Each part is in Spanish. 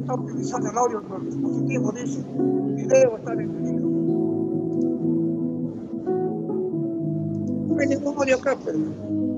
Está utilizando el audio por el dispositivo, dice. El video está detenido. No hay ningún audio acá, pero...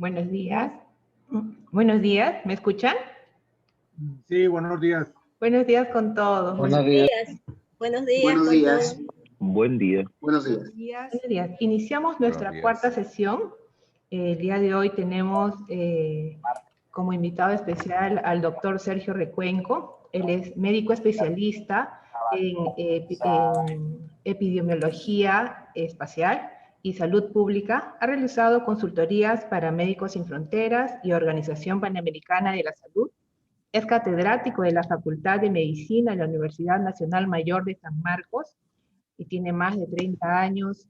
Buenos días. Buenos días, ¿me escuchan? Sí, buenos días. Buenos días con todos. Buenos días. Buenos días. Buenos días. Buen día. Buenos días. Buenos días. Iniciamos nuestra cuarta sesión. El día de hoy tenemos como invitado especial al doctor Sergio Recuenco. Él es médico especialista en epidemiología espacial y salud pública. Ha realizado consultorías para Médicos Sin Fronteras y Organización Panamericana de la Salud. Es catedrático de la Facultad de Medicina de la Universidad Nacional Mayor de San Marcos y tiene más de 30 años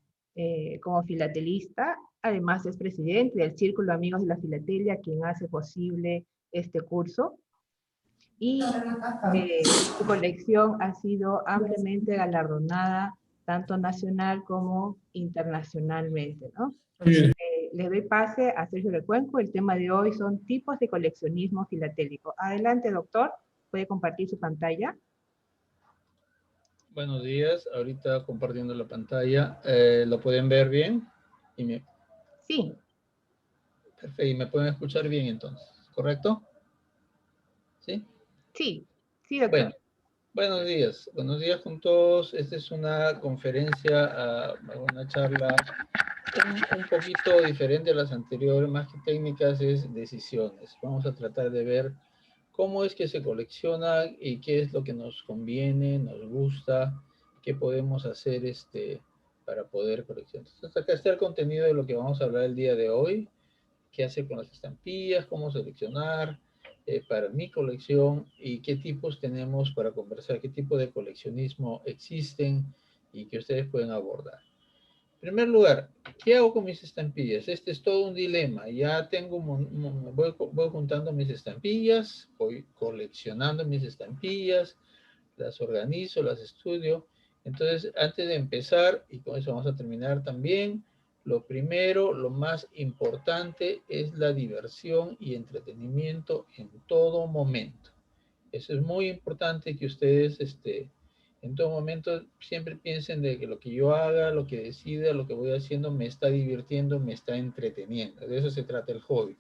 como filatelista. Además es presidente del Círculo Amigos de la Filatelia, quien hace posible este curso. Y su colección ha sido ampliamente galardonada tanto nacional como internacionalmente, ¿no? Le doy pase a Sergio Recuenco. El tema de hoy son tipos de coleccionismo filatélico. Adelante, doctor. ¿Puede compartir su pantalla? Buenos días, ahorita compartiendo la pantalla. ¿Lo pueden ver bien? Sí. Perfecto, y me pueden escuchar bien entonces, ¿correcto? ¿Sí? Sí, sí, doctor. Bueno, buenos días con todos. Esta es una conferencia, una charla un poquito diferente a las anteriores, más que técnicas, es decisiones. Vamos a tratar de ver cómo es que se colecciona y qué es lo que nos conviene, nos gusta, qué podemos hacer para poder coleccionar. Entonces, acá está el contenido de lo que vamos a hablar el día de hoy, qué hacer con las estampillas, cómo seleccionar para mi colección y qué tipos tenemos para conversar, qué tipo de coleccionismo existen y que ustedes pueden abordar. En primer lugar, ¿qué hago con mis estampillas? Este es todo un dilema. Ya tengo, voy juntando mis estampillas, voy coleccionando mis estampillas, las organizo, las estudio. Entonces, antes de empezar, y con eso vamos a terminar también, lo primero, lo más importante es la diversión y entretenimiento en todo momento. Eso es muy importante que ustedes en todo momento siempre piensen de que lo que yo haga, lo que decida, lo que voy haciendo me está divirtiendo, me está entreteniendo. De eso se trata el hobby.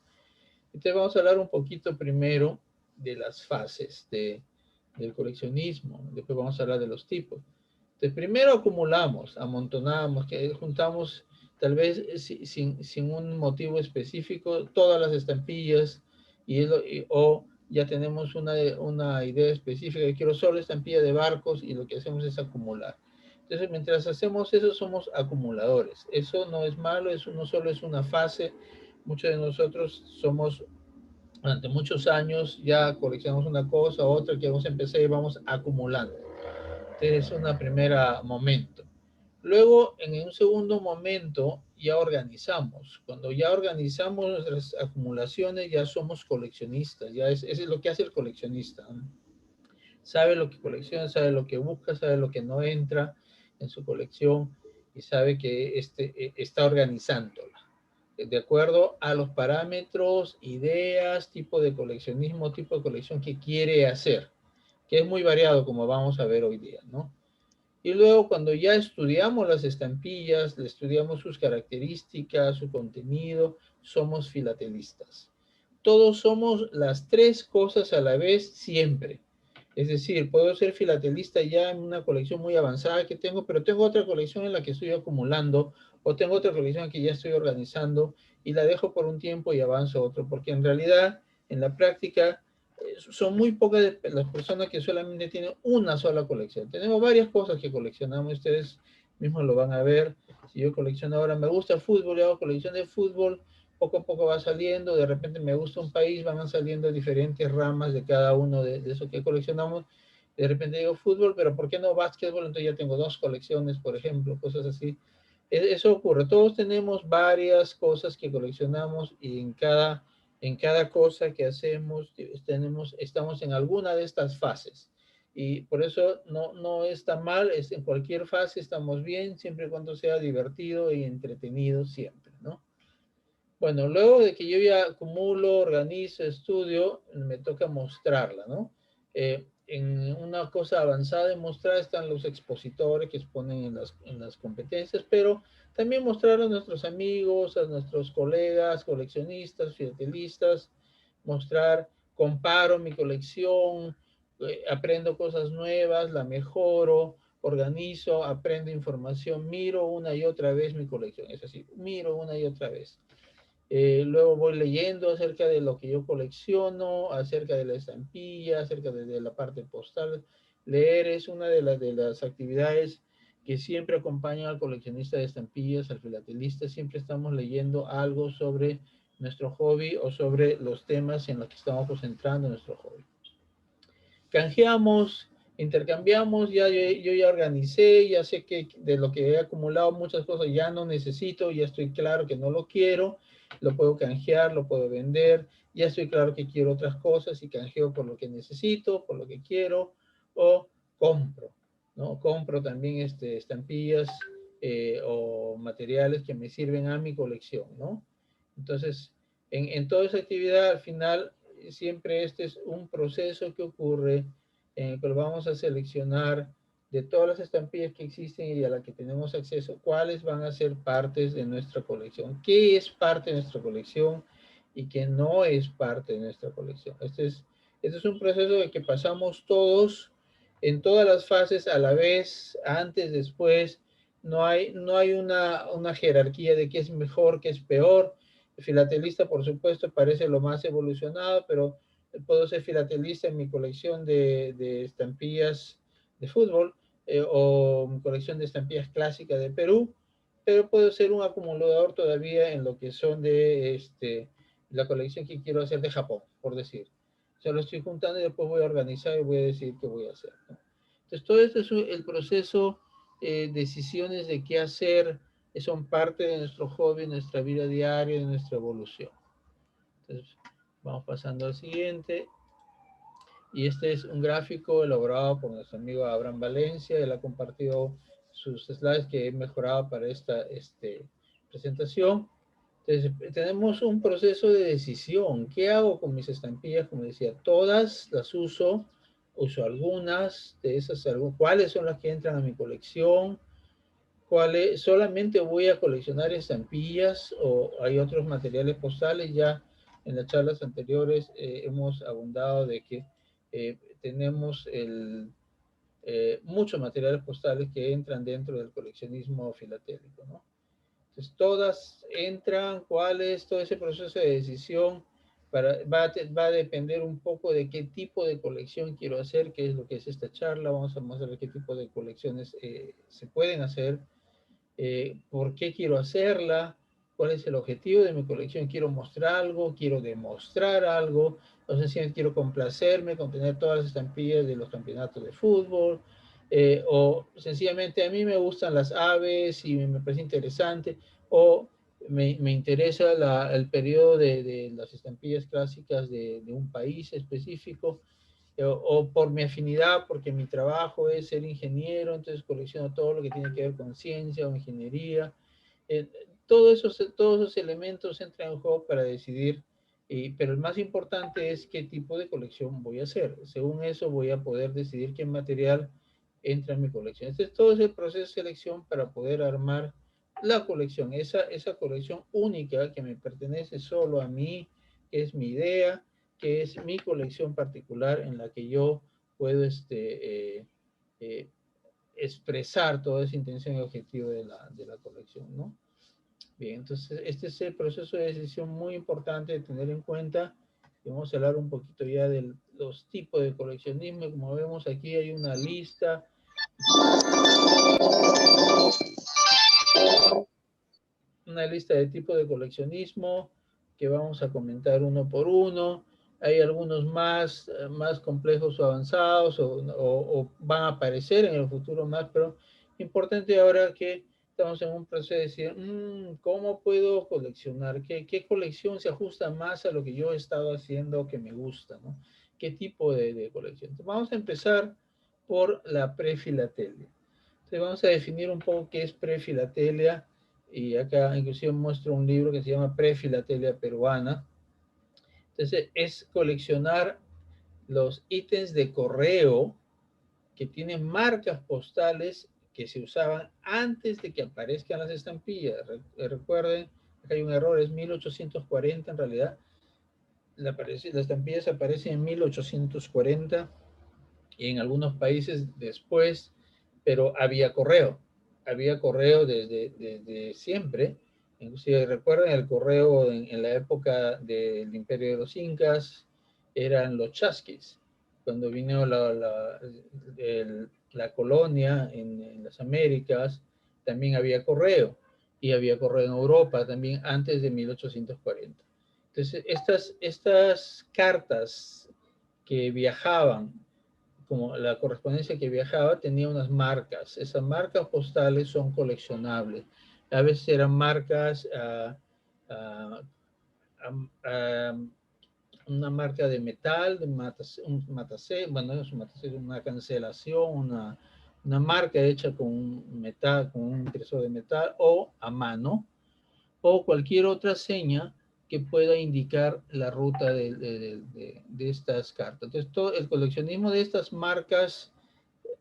Entonces vamos a hablar un poquito primero de las fases del coleccionismo. Después vamos a hablar de los tipos. Entonces primero acumulamos, amontonamos, que juntamos tal vez sin un motivo específico todas las estampillas o ya tenemos una idea específica de quiero solo estampilla de barcos y lo que hacemos es acumular. Entonces, mientras hacemos eso, somos acumuladores. Eso no es malo, eso no solo es una fase. Muchos de nosotros somos, durante muchos años, ya coleccionamos una cosa, otra, que vamos a empezar y vamos acumulando. Entonces, es un primer momento. Luego, en un segundo momento, ya organizamos. Cuando ya organizamos nuestras acumulaciones, ya somos coleccionistas. Ya eso es lo que hace el coleccionista, ¿no? Sabe lo que colecciona, sabe lo que busca, sabe lo que no entra en su colección y sabe que está organizándola de acuerdo a los parámetros, ideas, tipo de coleccionismo, tipo de colección que quiere hacer, que es muy variado como vamos a ver hoy día, ¿no? Y luego cuando ya estudiamos las estampillas, le estudiamos sus características, su contenido, somos filatelistas. Todos somos las tres cosas a la vez siempre. Es decir, puedo ser filatelista ya en una colección muy avanzada que tengo, pero tengo otra colección en la que estoy acumulando, o tengo otra colección que ya estoy organizando y la dejo por un tiempo y avanzo a otro, porque en realidad, en la práctica, son muy pocas las personas que solamente tienen una sola colección. Tenemos varias cosas que coleccionamos, ustedes mismos lo van a ver. Si yo colecciono ahora, me gusta el fútbol, yo hago colección de fútbol, poco a poco va saliendo, de repente me gusta un país, van saliendo diferentes ramas de cada uno de eso que coleccionamos. De repente digo fútbol, pero ¿por qué no básquetbol? Entonces ya tengo dos colecciones, por ejemplo, cosas así. Eso ocurre, todos tenemos varias cosas que coleccionamos y en cada cosa que hacemos estamos en alguna de estas fases. Y por eso no está mal, en cualquier fase estamos bien, siempre y cuando sea divertido y entretenido siempre, ¿no? Bueno, luego de que yo ya acumulo, organizo, estudio, me toca mostrarla, ¿no? En una cosa avanzada de mostrar están los expositores que exponen en las competencias, pero también mostrar a nuestros amigos, a nuestros colegas, coleccionistas, filatelistas, mostrar, comparo mi colección, aprendo cosas nuevas, la mejoro, organizo, aprendo información, miro una y otra vez mi colección, es así, miro una y otra vez. Luego voy leyendo acerca de lo que yo colecciono, acerca de la estampilla, acerca de la parte postal. Leer es una de las actividades que siempre acompañan al coleccionista de estampillas, al filatelista. Siempre estamos leyendo algo sobre nuestro hobby o sobre los temas en los que estamos concentrando nuestro hobby. Canjeamos, intercambiamos, yo ya organicé, ya sé que de lo que he acumulado muchas cosas ya no necesito, ya estoy claro que no lo quiero, lo puedo canjear, lo puedo vender, ya estoy claro que quiero otras cosas y canjeo por lo que necesito, por lo que quiero, o compro, ¿no? Compro también estampillas o materiales que me sirven a mi colección, ¿no? Entonces, en toda esa actividad, al final, siempre este es un proceso que ocurre en el que vamos a seleccionar de todas las estampillas que existen y a las que tenemos acceso, cuáles van a ser partes de nuestra colección, qué es parte de nuestra colección y qué no es parte de nuestra colección. Este es un proceso de que pasamos todos en todas las fases a la vez, antes, después. No hay una jerarquía de qué es mejor, qué es peor. El filatelista, por supuesto, parece lo más evolucionado, pero puedo ser filatelista en mi colección de estampillas de fútbol o mi colección de estampillas clásicas de Perú, pero puedo ser un acumulador todavía en lo que son de la colección que quiero hacer de Japón, por decir. O sea, lo estoy juntando y después voy a organizar y voy a decir qué voy a hacer, ¿no? Entonces, todo esto es el proceso decisiones de qué hacer son parte de nuestro hobby, nuestra vida diaria, de nuestra evolución. Entonces, vamos pasando al siguiente. Y este es un gráfico elaborado por nuestro amigo Abraham Valencia. Él ha compartido sus slides que he mejorado para esta presentación. Entonces, tenemos un proceso de decisión. ¿Qué hago con mis estampillas? Como decía, todas las uso algunas de esas, cuáles son las que entran a mi colección, cuáles solamente voy a coleccionar estampillas o hay otros materiales postales. Ya en las charlas anteriores hemos abundado de que tenemos muchos materiales postales que entran dentro del coleccionismo filatélico, ¿no? Entonces, todas entran, cuáles, todo ese proceso de decisión va a depender un poco de qué tipo de colección quiero hacer, qué es lo que es esta charla. Vamos a mostrar qué tipo de colecciones se pueden hacer, por qué quiero hacerla, cuál es el objetivo de mi colección. Quiero mostrar algo, quiero demostrar algo, no sé si quiero complacerme con tener todas las estampillas de los campeonatos de fútbol, o sencillamente a mí me gustan las aves y me parece interesante, o me interesa el periodo de las estampillas clásicas de un país específico, o por mi afinidad, porque mi trabajo es ser ingeniero, entonces colecciono todo lo que tiene que ver con ciencia o ingeniería. Eh, todos esos elementos entran en juego para decidir, pero el más importante es qué tipo de colección voy a hacer. Según eso voy a poder decidir qué material entra en mi colección. Este es todo ese proceso de selección para poder armar la colección, esa colección única que me pertenece solo a mí, que es mi idea, que es mi colección particular en la que yo puedo expresar toda esa intención y objetivo de la colección, ¿no? Bien, entonces este es el proceso de decisión muy importante de tener en cuenta. Y vamos a hablar un poquito ya de los tipos de coleccionismo. Como vemos aquí hay una lista de tipos de coleccionismo que vamos a comentar uno por uno. Hay algunos más complejos o avanzados o van a aparecer en el futuro más, pero importante ahora que estamos en un proceso de decir, ¿cómo puedo coleccionar? ¿Qué colección se ajusta más a lo que yo he estado haciendo que me gusta, ¿no? ¿Qué tipo de colección? Entonces, vamos a empezar por la prefilatelia. Entonces vamos a definir un poco qué es prefilatelia. Y acá inclusive muestro un libro que se llama Prefilatelia Peruana. Entonces es coleccionar los ítems de correo que tienen marcas postales que se usaban antes de que aparezcan las estampillas. Recuerden, acá hay un error, es 1840 en realidad. Las estampillas aparecen en 1840 y en algunos países después, pero había correo desde siempre. Inclusive recuerden el correo en la época del Imperio de los Incas, eran los chasquis. Cuando vino la colonia en las Américas, también había correo, y había correo en Europa también antes de 1840. Entonces, estas cartas que viajaban, como la correspondencia que viajaba, tenía unas marcas. Esas marcas postales son coleccionables. A veces eran marcas, una marca de metal, un matacé, bueno, no es un matacé, una cancelación, una marca hecha con un metal, con un impresor de metal o a mano, o cualquier otra seña que pueda indicar la ruta de estas cartas. Entonces, todo el coleccionismo de estas marcas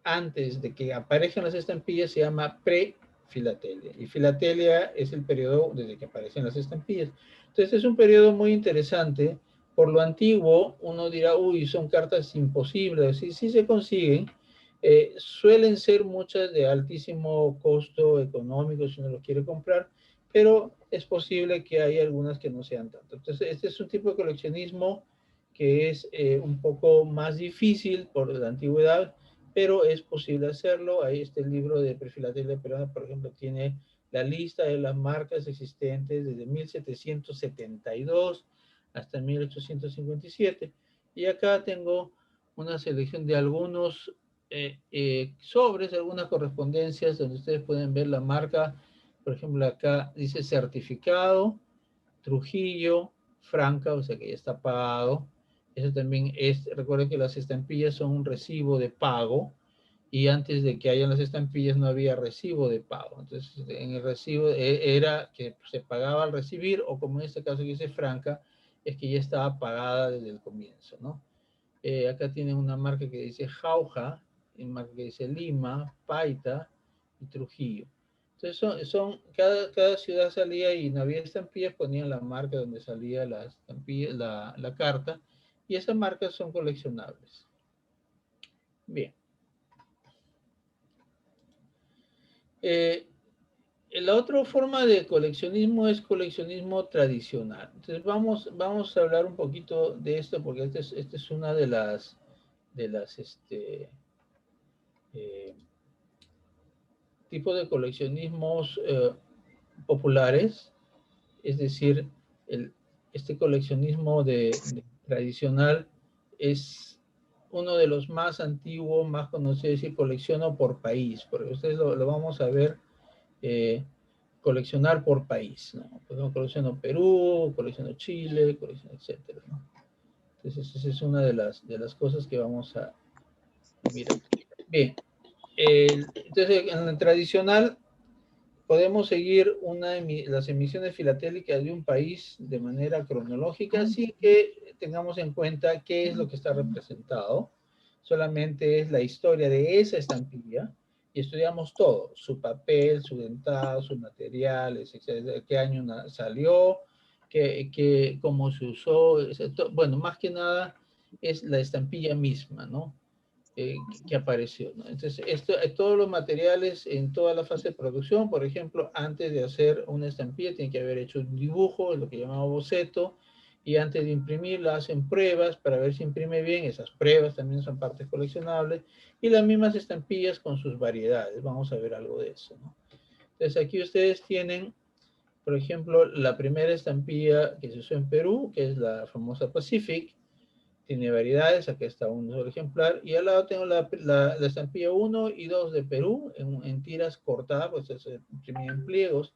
antes de que aparezcan las estampillas se llama pre-filatelia. Y filatelia es el periodo desde que aparecen las estampillas. Entonces, es un periodo muy interesante. Por lo antiguo, uno dirá, uy, son cartas imposibles. Sí, sí se consiguen. Suelen ser muchas de altísimo costo económico si uno lo quiere comprar, pero es posible que haya algunas que no sean tanto. Entonces, este es un tipo de coleccionismo que es un poco más difícil por la antigüedad, pero es posible hacerlo. Ahí está el libro de Prefilatelia Peruana, por ejemplo, tiene la lista de las marcas existentes desde 1772 hasta 1857. Y acá tengo una selección de algunos sobres, algunas correspondencias donde ustedes pueden ver la marca. Por ejemplo, acá dice certificado, Trujillo, Franca, o sea que ya está pagado. Eso también es, recuerden que las estampillas son un recibo de pago, y antes de que hayan las estampillas no había recibo de pago. Entonces, en el recibo era que se pagaba al recibir, o como en este caso que dice Franca, es que ya estaba pagada desde el comienzo, ¿no? Acá tienen una marca que dice Jauja, una marca que dice Lima, Paita y Trujillo. Entonces, cada ciudad salía y no había estampillas, ponían la marca donde salía la estampilla, la carta, y esas marcas son coleccionables. Bien. La otra forma de coleccionismo es coleccionismo tradicional. Entonces vamos a hablar un poquito de esto, porque esta es una de las eh, tipos de coleccionismos populares. Es decir, este coleccionismo tradicional es uno de los más antiguos, más conocidos, es decir, colecciono por país, porque ustedes lo vamos a ver, coleccionar por país, ¿no? Pues no colecciono Perú, colecciono Chile, colecciono etcétera, ¿no? Entonces, esa es una de las cosas que vamos a mirar. Bien, entonces en el tradicional podemos seguir las emisiones filatélicas de un país de manera cronológica sin que tengamos en cuenta qué es lo que está representado. Solamente es la historia de esa estampilla y estudiamos todo, su papel, su dentado, sus materiales, etcétera, qué año salió, cómo se usó, etcétera. Bueno, más que nada es la estampilla misma, ¿no? Que apareció, ¿no? Entonces, todos los materiales en toda la fase de producción, por ejemplo, antes de hacer una estampilla, tiene que haber hecho un dibujo, lo que llamamos boceto, y antes de imprimirla hacen pruebas para ver si imprime bien. Esas pruebas también son partes coleccionables, y las mismas estampillas con sus variedades. Vamos a ver algo de eso, ¿no? Entonces, aquí ustedes tienen, por ejemplo, la primera estampilla que se usó en Perú, que es la famosa Pacific. Tiene variedades, aquí está un solo ejemplar, y al lado tengo la estampilla 1 y 2 de Perú, en tiras cortadas, pues se imprimían en pliegos,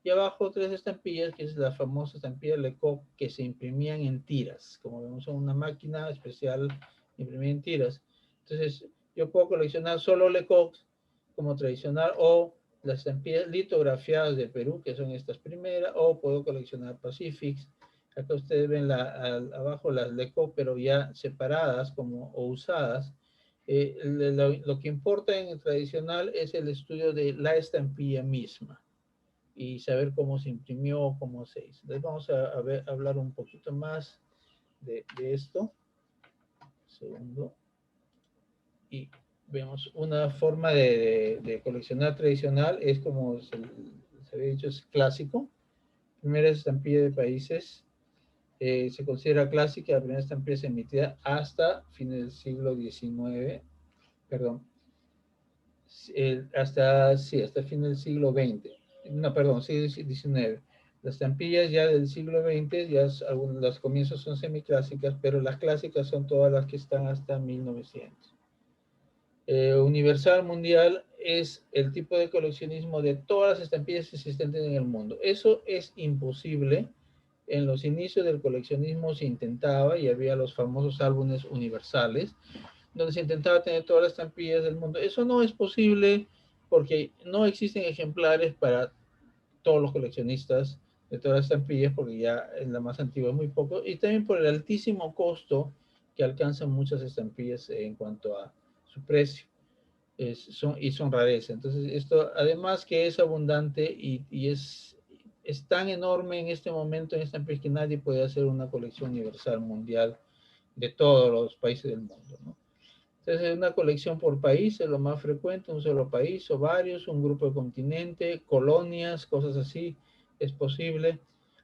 y abajo tres estampillas, que es la famosa estampilla Lecoq, que se imprimían en tiras, como vemos en una máquina especial imprimida en tiras. Entonces, yo puedo coleccionar solo Lecoq como tradicional, o las estampillas litografiadas de Perú, que son estas primeras, o puedo coleccionar Pacifics. Acá ustedes ven abajo las Lecoq, pero ya separadas o usadas. Lo que importa en el tradicional es el estudio de la estampilla misma y saber cómo se imprimió, cómo se hizo. Entonces vamos a hablar un poquito más de esto. Un segundo. Y vemos una forma de coleccionar tradicional, es como se había dicho, es clásico. Primera estampilla de países. Se considera clásica la primera estampilla emitida hasta fines del siglo XIX, perdón, hasta fin del siglo XX, no, perdón, siglo XIX. Las estampillas ya del siglo XX, los comienzos son semiclásicas, pero las clásicas son todas las que están hasta 1900. Universal Mundial es el tipo de coleccionismo de todas las estampillas existentes en el mundo. Eso es imposible. En los inicios del coleccionismo se intentaba, y había los famosos álbumes universales, donde se intentaba tener todas las estampillas del mundo. Eso no es posible porque no existen ejemplares para todos los coleccionistas de todas las estampillas, porque ya en la más antigua es muy poco, y también por el altísimo costo que alcanzan muchas estampillas en cuanto a su precio. Son rarezas. Entonces, esto, además que es abundante y es tan enorme en este momento, en esta empresa, que nadie puede hacer una colección universal mundial de todos los países del mundo, ¿no? Entonces, una colección por país es lo más frecuente, un solo país o varios, un grupo de continente, colonias, cosas así, es posible.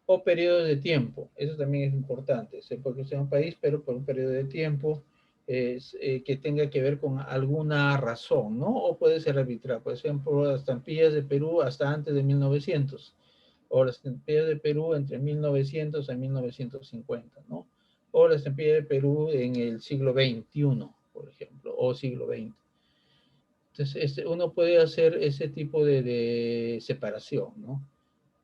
O periodos de tiempo, eso también es importante. Se puede ser un país, pero por un periodo de tiempo que tenga que ver con alguna razón, ¿no? O puede ser arbitral. Por ejemplo, las estampillas de Perú hasta antes de 1900, o las estampillas de Perú entre 1900 a 1950, ¿no? O la estampilla de Perú en el siglo XXI, por ejemplo, o siglo XX. Entonces, uno puede hacer ese tipo de separación, ¿no?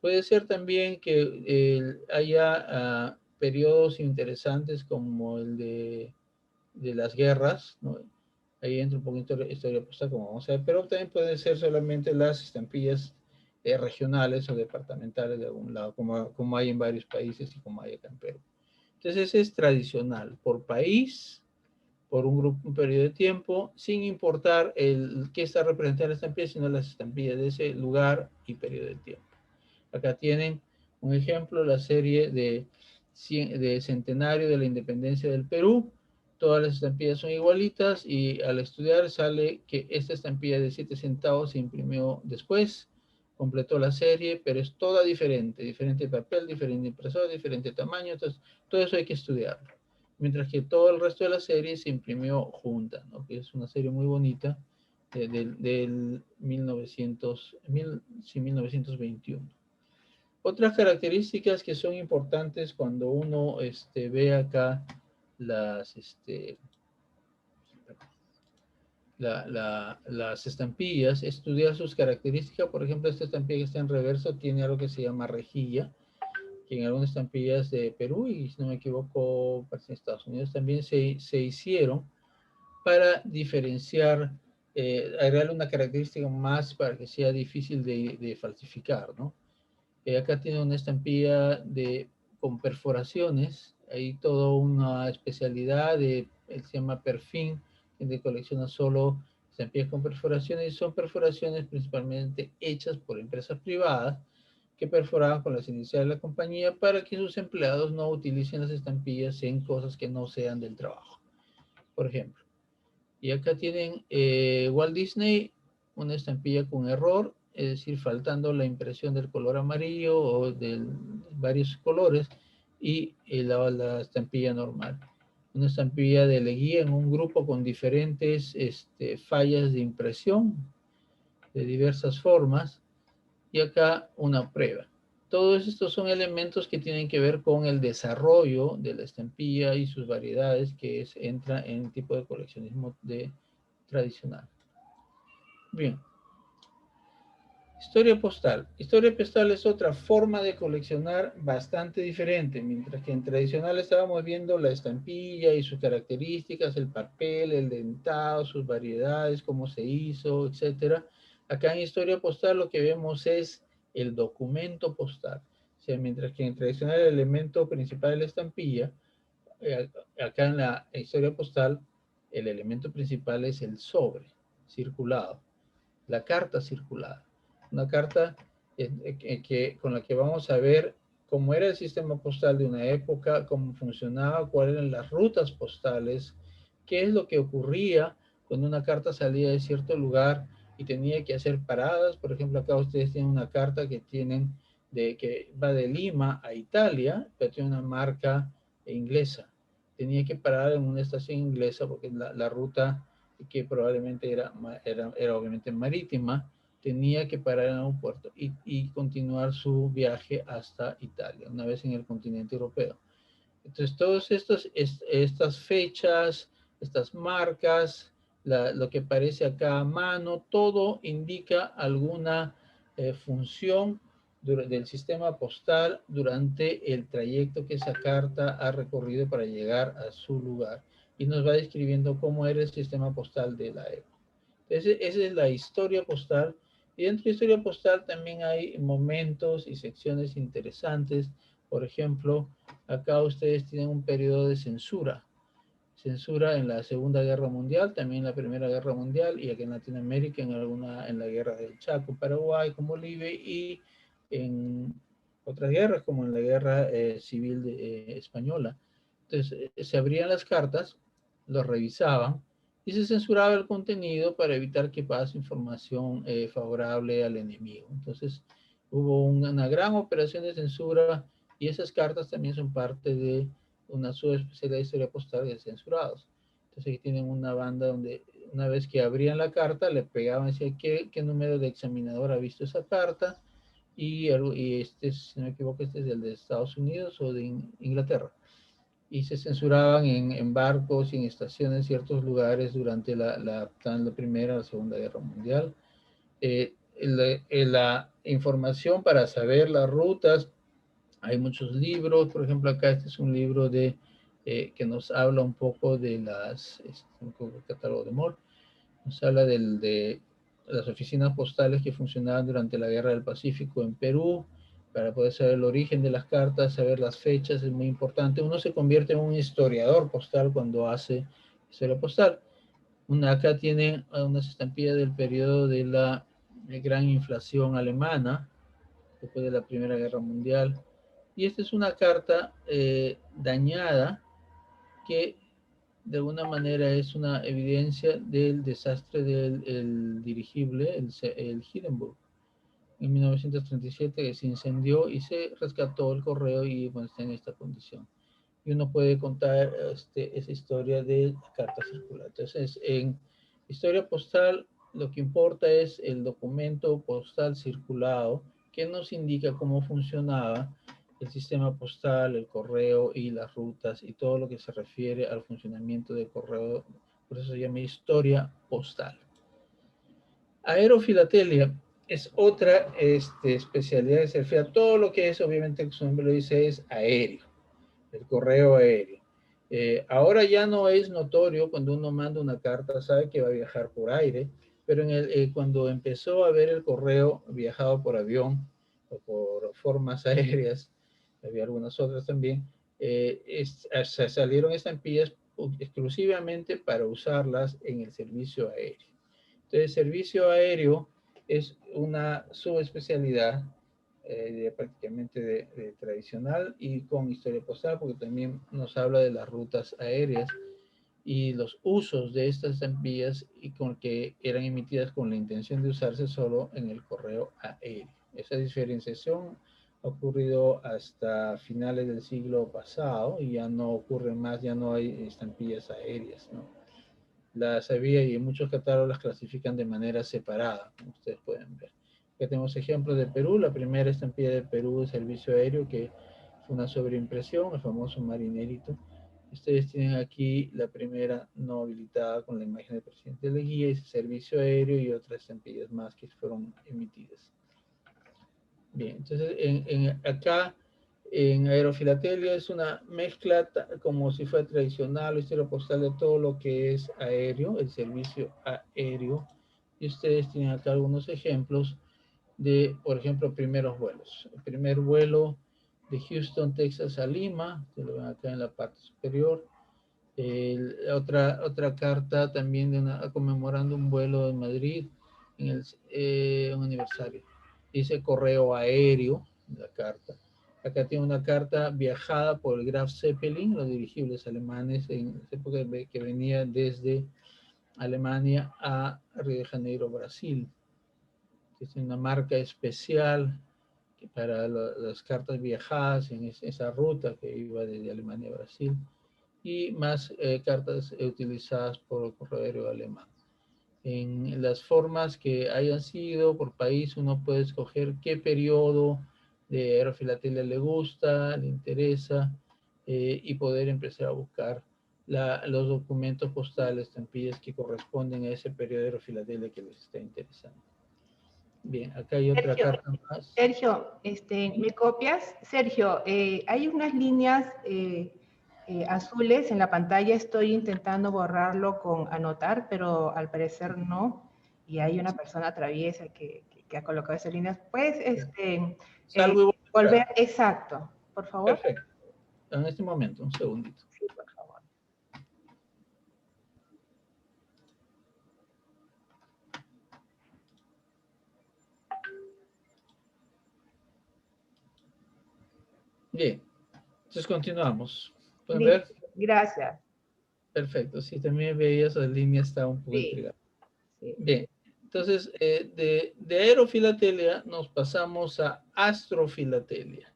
Puede ser también que haya periodos interesantes como el de las guerras, ¿no? Ahí entra un poquito la historia postal, como vamos a ver, pero también pueden ser solamente las estampillas regionales o departamentales de algún lado, como hay en varios países y como hay acá en Perú. Entonces, ese es tradicional, por país, por un periodo de tiempo, sin importar qué está representando la estampilla, sino las estampillas de ese lugar y periodo de tiempo. Acá tienen un ejemplo, la serie de centenario de la independencia del Perú. Todas las estampillas son igualitas y al estudiar sale que esta estampilla de 7 centavos se imprimió después, completó la serie, pero es toda diferente, diferente papel, diferente impresor, diferente tamaño, entonces todo eso hay que estudiarlo. Mientras que todo el resto de la serie se imprimió junta, ¿no? Que es una serie muy bonita del 1921. Otras características que son importantes cuando uno ve acá las, las estampillas, estudiar sus características. Por ejemplo, esta estampilla que está en reverso tiene algo que se llama rejilla, que en algunas estampillas de Perú y, si no me equivoco, parece en Estados Unidos también se hicieron para diferenciar, agregarle una característica más para que sea difícil de falsificar, ¿no? Acá tiene una estampilla con perforaciones, hay toda una especialidad, se llama perfil, que colecciona solo estampillas con perforaciones, y son perforaciones principalmente hechas por empresas privadas que perforaban con las iniciales de la compañía para que sus empleados no utilicen las estampillas en cosas que no sean del trabajo, por ejemplo. Y acá tienen Walt Disney, una estampilla con error, es decir, faltando la impresión del color amarillo o de varios colores, y la estampilla normal. Una estampilla de Leguía en un grupo con diferentes fallas de impresión de diversas formas, y acá una prueba. Todos estos son elementos que tienen que ver con el desarrollo de la estampilla y sus variedades, que entra en el tipo de coleccionismo tradicional. Bien. Historia postal. Historia postal es otra forma de coleccionar bastante diferente. Mientras que en tradicional estábamos viendo la estampilla y sus características, el papel, el dentado, sus variedades, cómo se hizo, etc. Acá en historia postal lo que vemos es el documento postal. O sea, mientras que en tradicional el elemento principal es la estampilla, acá en la historia postal el elemento principal es el sobre circulado, la carta circulada. Una carta con la que vamos a ver cómo era el sistema postal de una época, cómo funcionaba, cuáles eran las rutas postales, qué es lo que ocurría cuando una carta salía de cierto lugar y tenía que hacer paradas. Por ejemplo, acá ustedes tienen una carta que va de Lima a Italia, pero tiene una marca inglesa. Tenía que parar en una estación inglesa porque la ruta, que probablemente era obviamente marítima, tenía que parar en un puerto y continuar su viaje hasta Italia, una vez en el continente europeo. Entonces, todas estas fechas, estas marcas, lo que aparece acá a mano, todo indica alguna función del sistema postal durante el trayecto que esa carta ha recorrido para llegar a su lugar. Y nos va describiendo cómo era el sistema postal de la época. Esa es la historia postal. Y dentro de la historia postal también hay momentos y secciones interesantes. Por ejemplo, acá ustedes tienen un periodo de censura. Censura en la Segunda Guerra Mundial, también en la Primera Guerra Mundial, y aquí en Latinoamérica en la Guerra del Chaco, Paraguay, con Bolivia, y en otras guerras, como en la Guerra Civil Española. Entonces, se abrían las cartas, los revisaban, y se censuraba el contenido para evitar que pase información favorable al enemigo. Entonces, hubo una gran operación de censura, y esas cartas también son parte de una subespecialidad de historia postal de censurados. Entonces, aquí tienen una banda donde una vez que abrían la carta, le pegaban y decían qué número de examinador ha visto esa carta, y si no me equivoco, este es el de Estados Unidos o de Inglaterra. y se censuraban en barcos y en estaciones en ciertos lugares durante la Primera o la Segunda Guerra Mundial. La información para saber las rutas, hay muchos libros, por ejemplo acá este es un libro que nos habla un poco de un catálogo de Moore, nos habla de las oficinas postales que funcionaban durante la Guerra del Pacífico en Perú, para poder saber el origen de las cartas, saber las fechas, es muy importante. Uno se convierte en un historiador postal cuando hace historia postal. Acá tiene unas estampillas del periodo de la gran inflación alemana, después de la Primera Guerra Mundial. Y esta es una carta dañada que de alguna manera es una evidencia del desastre del dirigible, el Hindenburg, en 1937, que se incendió y se rescató el correo y bueno, está en esta condición. Y uno puede contar esa historia de carta circular. Entonces, en historia postal, lo que importa es el documento postal circulado que nos indica cómo funcionaba el sistema postal, el correo y las rutas y todo lo que se refiere al funcionamiento del correo. Por eso se llama historia postal. Aerofilatelia es otra especialidad que se refiere a todo lo que es, obviamente, su nombre lo dice, es aéreo, el correo aéreo. Ahora ya no es notorio cuando uno manda una carta, sabe que va a viajar por aire, pero cuando empezó a ver el correo viajado por avión o por formas aéreas, había algunas otras también, salieron estampillas exclusivamente para usarlas en el servicio aéreo. Entonces, servicio aéreo es una subespecialidad prácticamente de tradicional y con historia postal, porque también nos habla de las rutas aéreas y los usos de estas estampillas y con que eran emitidas con la intención de usarse solo en el correo aéreo. Esa diferenciación ha ocurrido hasta finales del siglo pasado y ya no ocurre más, ya no hay estampillas aéreas, ¿no? Las había y muchos catálogos las clasifican de manera separada, como ustedes pueden ver. Aquí tenemos ejemplos de Perú. La primera estampilla de Perú de servicio aéreo, que fue una sobreimpresión, el famoso marinerito. Ustedes tienen aquí la primera no habilitada con la imagen del presidente Leguía, ese servicio aéreo y otras estampillas más que fueron emitidas. Bien, entonces acá en Aerofilatelia es una mezcla como si fuera tradicional o historia postal de todo lo que es aéreo, el servicio aéreo. Y ustedes tienen acá algunos ejemplos de, por ejemplo, primeros vuelos. El primer vuelo de Houston, Texas a Lima, se lo ven acá en la parte superior. Otra carta también conmemorando un vuelo de Madrid en un aniversario. Dice correo aéreo, la carta. Acá tiene una carta viajada por el Graf Zeppelin, los dirigibles alemanes en esa época que venía desde Alemania a Río de Janeiro, Brasil. Es una marca especial para las cartas viajadas en esa ruta que iba desde Alemania a Brasil, y más cartas utilizadas por el correo aéreo alemán. En las formas que hayan sido por país, uno puede escoger qué periodo de aerofilatelia le gusta, le interesa, y poder empezar a buscar los documentos postales, estampillas que corresponden a ese periodo de aerofilatelia que les está interesando. Bien, acá hay otra carta más. Sergio, ¿me copias? Sergio, hay unas líneas azules en la pantalla, estoy intentando borrarlo con anotar, pero al parecer no, y hay una persona traviesa que ha colocado esas líneas. ¿Puedes Salgo y voy a volver? Exacto, por favor. Perfecto. En este momento, un segundito. Sí, por favor. Bien, entonces continuamos. ¿Pueden ver? Gracias. Perfecto, sí, también veía esa línea, está un poco Sí, intrigada. sí. Bien, entonces de aerofilatelia nos pasamos a astrofilatelia.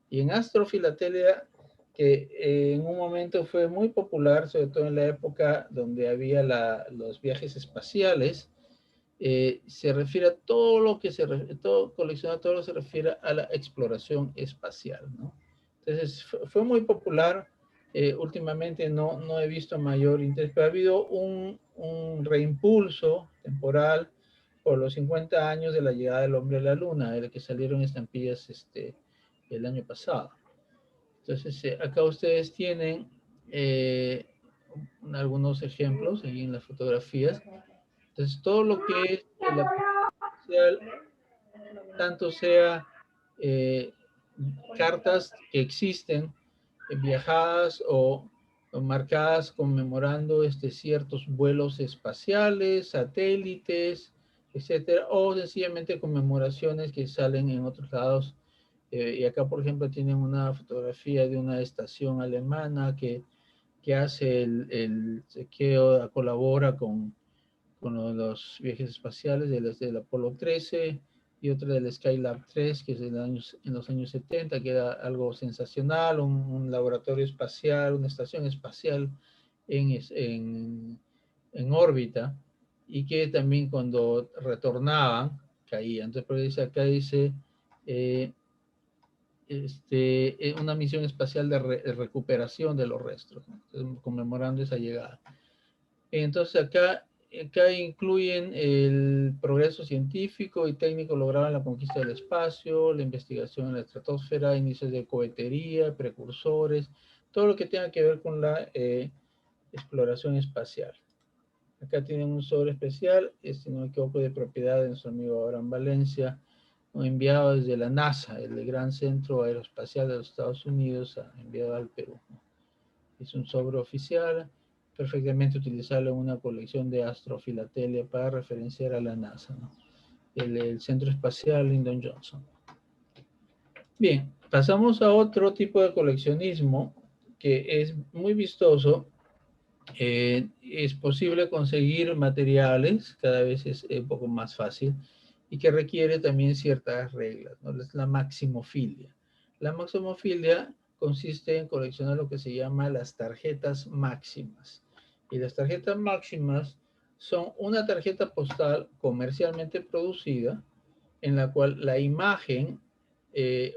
Y en astrofilatelia, que en un momento fue muy popular, sobre todo en la época donde había los viajes espaciales, se refiere a todo lo que colecciona todo lo que se refiere a la exploración espacial, ¿no? Entonces fue muy popular Últimamente no he visto mayor interés, pero ha habido un reimpulso temporal por los 50 años de la llegada del hombre a la luna, de que salieron estampillas el año pasado. Entonces, acá ustedes tienen algunos ejemplos ahí en las fotografías. Entonces, todo lo que es la social, tanto sea cartas que existen, viajadas o marcadas conmemorando ciertos vuelos espaciales, satélites, etcétera, o sencillamente conmemoraciones que salen en otros lados. Y acá, por ejemplo, tienen una fotografía de una estación alemana que hace el chequeo, colabora con los viajes espaciales del Apolo 13 y otra del Skylab 3, que es en los años 70, que era algo sensacional, un laboratorio espacial, una estación espacial en órbita, y que también cuando retornaban caían. Entonces, por eso acá dice una misión espacial de recuperación de los restos, ¿no? Entonces, conmemorando esa llegada. Entonces acá incluyen el progreso científico y técnico logrado en la conquista del espacio, la investigación en la estratosfera, inicios de cohetería, precursores, todo lo que tenga que ver con la exploración espacial. Acá tienen un sobre especial, no me equivoco, de propiedad de nuestro amigo Abraham Valencia, enviado desde la NASA, el Gran Centro Aeroespacial de los Estados Unidos, enviado al Perú. Es un sobre oficial, perfectamente utilizable en una colección de astrofilatelia para referenciar a la NASA, ¿no? El Centro Espacial Lyndon Johnson. Bien, pasamos a otro tipo de coleccionismo que es muy vistoso. Es posible conseguir materiales, cada vez es un poco más fácil, y que requiere también ciertas reglas, ¿no? Es la maximofilia. La maximofilia consiste en coleccionar lo que se llama las tarjetas máximas. Y las tarjetas máximas son una tarjeta postal comercialmente producida en la cual la imagen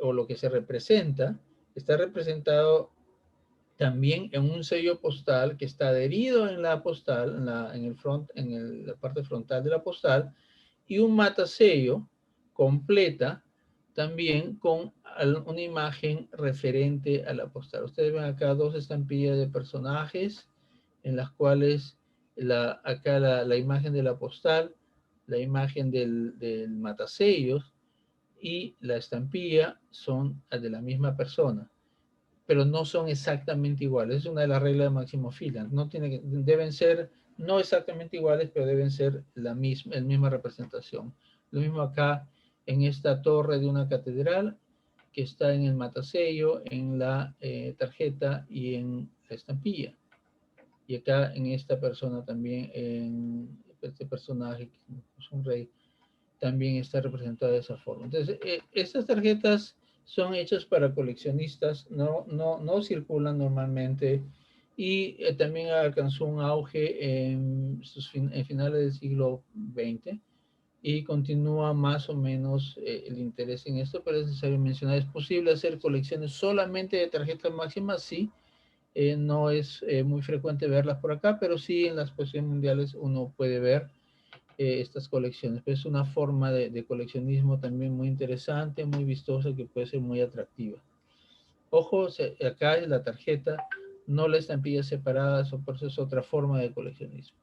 o lo que se representa está representado también en un sello postal que está adherido en la postal, la parte frontal de la postal, y un matasello completa también con una imagen referente a la postal. Ustedes ven acá dos estampillas de personajes en las cuales acá la imagen de la postal, la imagen del matasellos y la estampilla son de la misma persona, pero no son exactamente iguales. Es una de las reglas de maximofilia. Deben ser no exactamente iguales, pero deben ser la misma representación. Lo mismo acá en esta torre de una catedral, que está en el matasello, en la tarjeta y en la estampilla. Y acá en esta persona también, en este personaje, que es un rey, también está representada de esa forma. Entonces, estas tarjetas son hechas para coleccionistas, no circulan normalmente, y también alcanzó un auge en finales del siglo XX y continúa más o menos el interés en esto, pero es necesario mencionar, ¿es posible hacer colecciones solamente de tarjetas máximas? Sí, no es muy frecuente verlas por acá, pero sí en las exposiciones mundiales uno puede ver estas colecciones. Pero es una forma de coleccionismo también muy interesante, muy vistosa, que puede ser muy atractiva. Ojo, acá es la tarjeta, no la estampilla separada, por eso es otra forma de coleccionismo.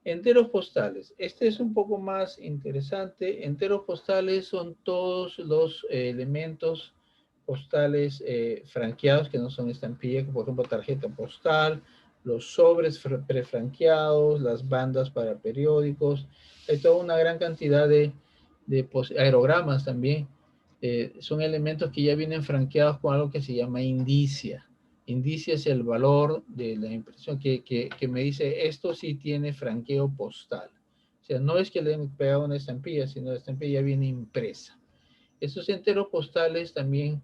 Enteros postales. Este es un poco más interesante. Enteros postales son todos los elementos postales franqueados, que no son estampilla, como por ejemplo tarjeta postal, los sobres prefranqueados, las bandas para periódicos. Hay toda una gran cantidad de aerogramas también. Son elementos que ya vienen franqueados con algo que se llama indicia. Indicia es el valor de la impresión que me dice esto sí tiene franqueo postal. O sea, no es que le han pegado una estampilla, sino la estampilla viene impresa. Estos enteros postales también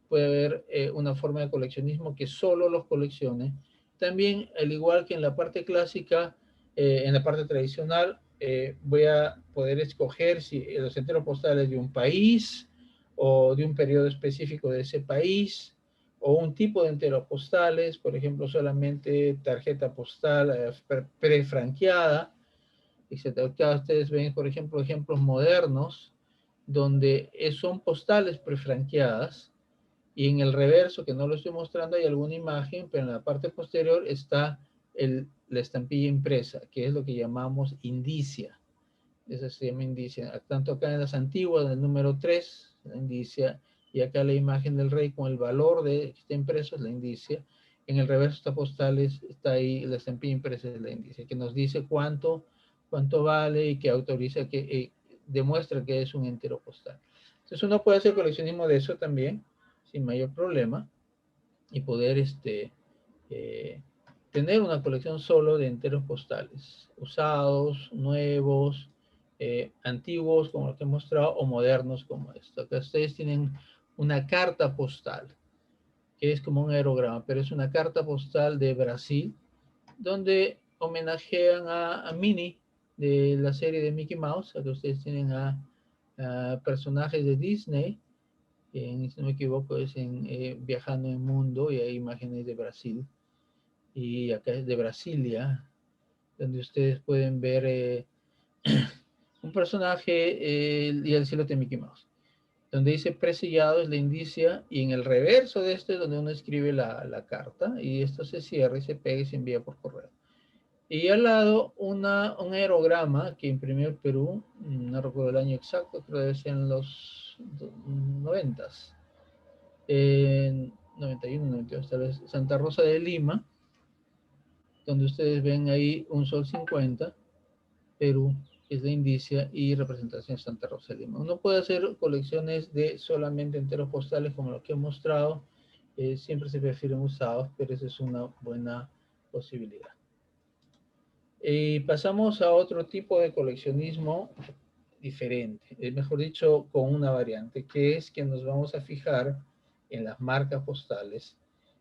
puede haber una forma de coleccionismo que solo los coleccione. También, al igual que en la parte clásica, en la parte tradicional, voy a poder escoger si los enteros postales de un país o de un periodo específico de ese país, o un tipo de enteros postales, por ejemplo, solamente tarjeta postal prefranqueada, etc. Acá ustedes ven, por ejemplo, ejemplos modernos donde son postales prefranqueadas y en el reverso, que no lo estoy mostrando, hay alguna imagen, pero en la parte posterior está la estampilla impresa, que es lo que llamamos indicia. Esa se llama indicia. Tanto acá en las antiguas, en el número 3, la indicia, y acá la imagen del rey con el valor de que está impreso es la indicia. En el reverso está postales, está ahí la estampilla impresa es la indicia, que nos dice cuánto vale y que autoriza, que demuestra que es un entero postal. Entonces uno puede hacer coleccionismo de eso también, sin mayor problema, y poder tener una colección solo de enteros postales, usados, nuevos, antiguos como los que he mostrado, o modernos como esto. Acá ustedes tienen una carta postal, que es como un aerograma, pero es una carta postal de Brasil, donde homenajean a Minnie de la serie de Mickey Mouse. Acá ustedes tienen a personajes de Disney, si no me equivoco es en Viajando en el Mundo, y hay imágenes de Brasil, y acá es de Brasilia, donde ustedes pueden ver un personaje y el cielo de Mickey Mouse, donde dice presellado es la indicia, y en el reverso de este es donde uno escribe la carta, y esto se cierra y se pega y se envía por correo. Y al lado un aerograma que imprimió el Perú, no recuerdo el año exacto, creo que debe ser en los 90s, 91, 92, tal vez, Santa Rosa de Lima, donde ustedes ven ahí un sol 50, Perú, es la indicia, y representación de Santa Rosa de Lima. Uno puede hacer colecciones de solamente enteros postales como los que he mostrado, siempre se prefieren usados, pero esa es una buena posibilidad. Y pasamos a otro tipo de coleccionismo diferente, mejor dicho, con una variante, que es que nos vamos a fijar en las marcas postales.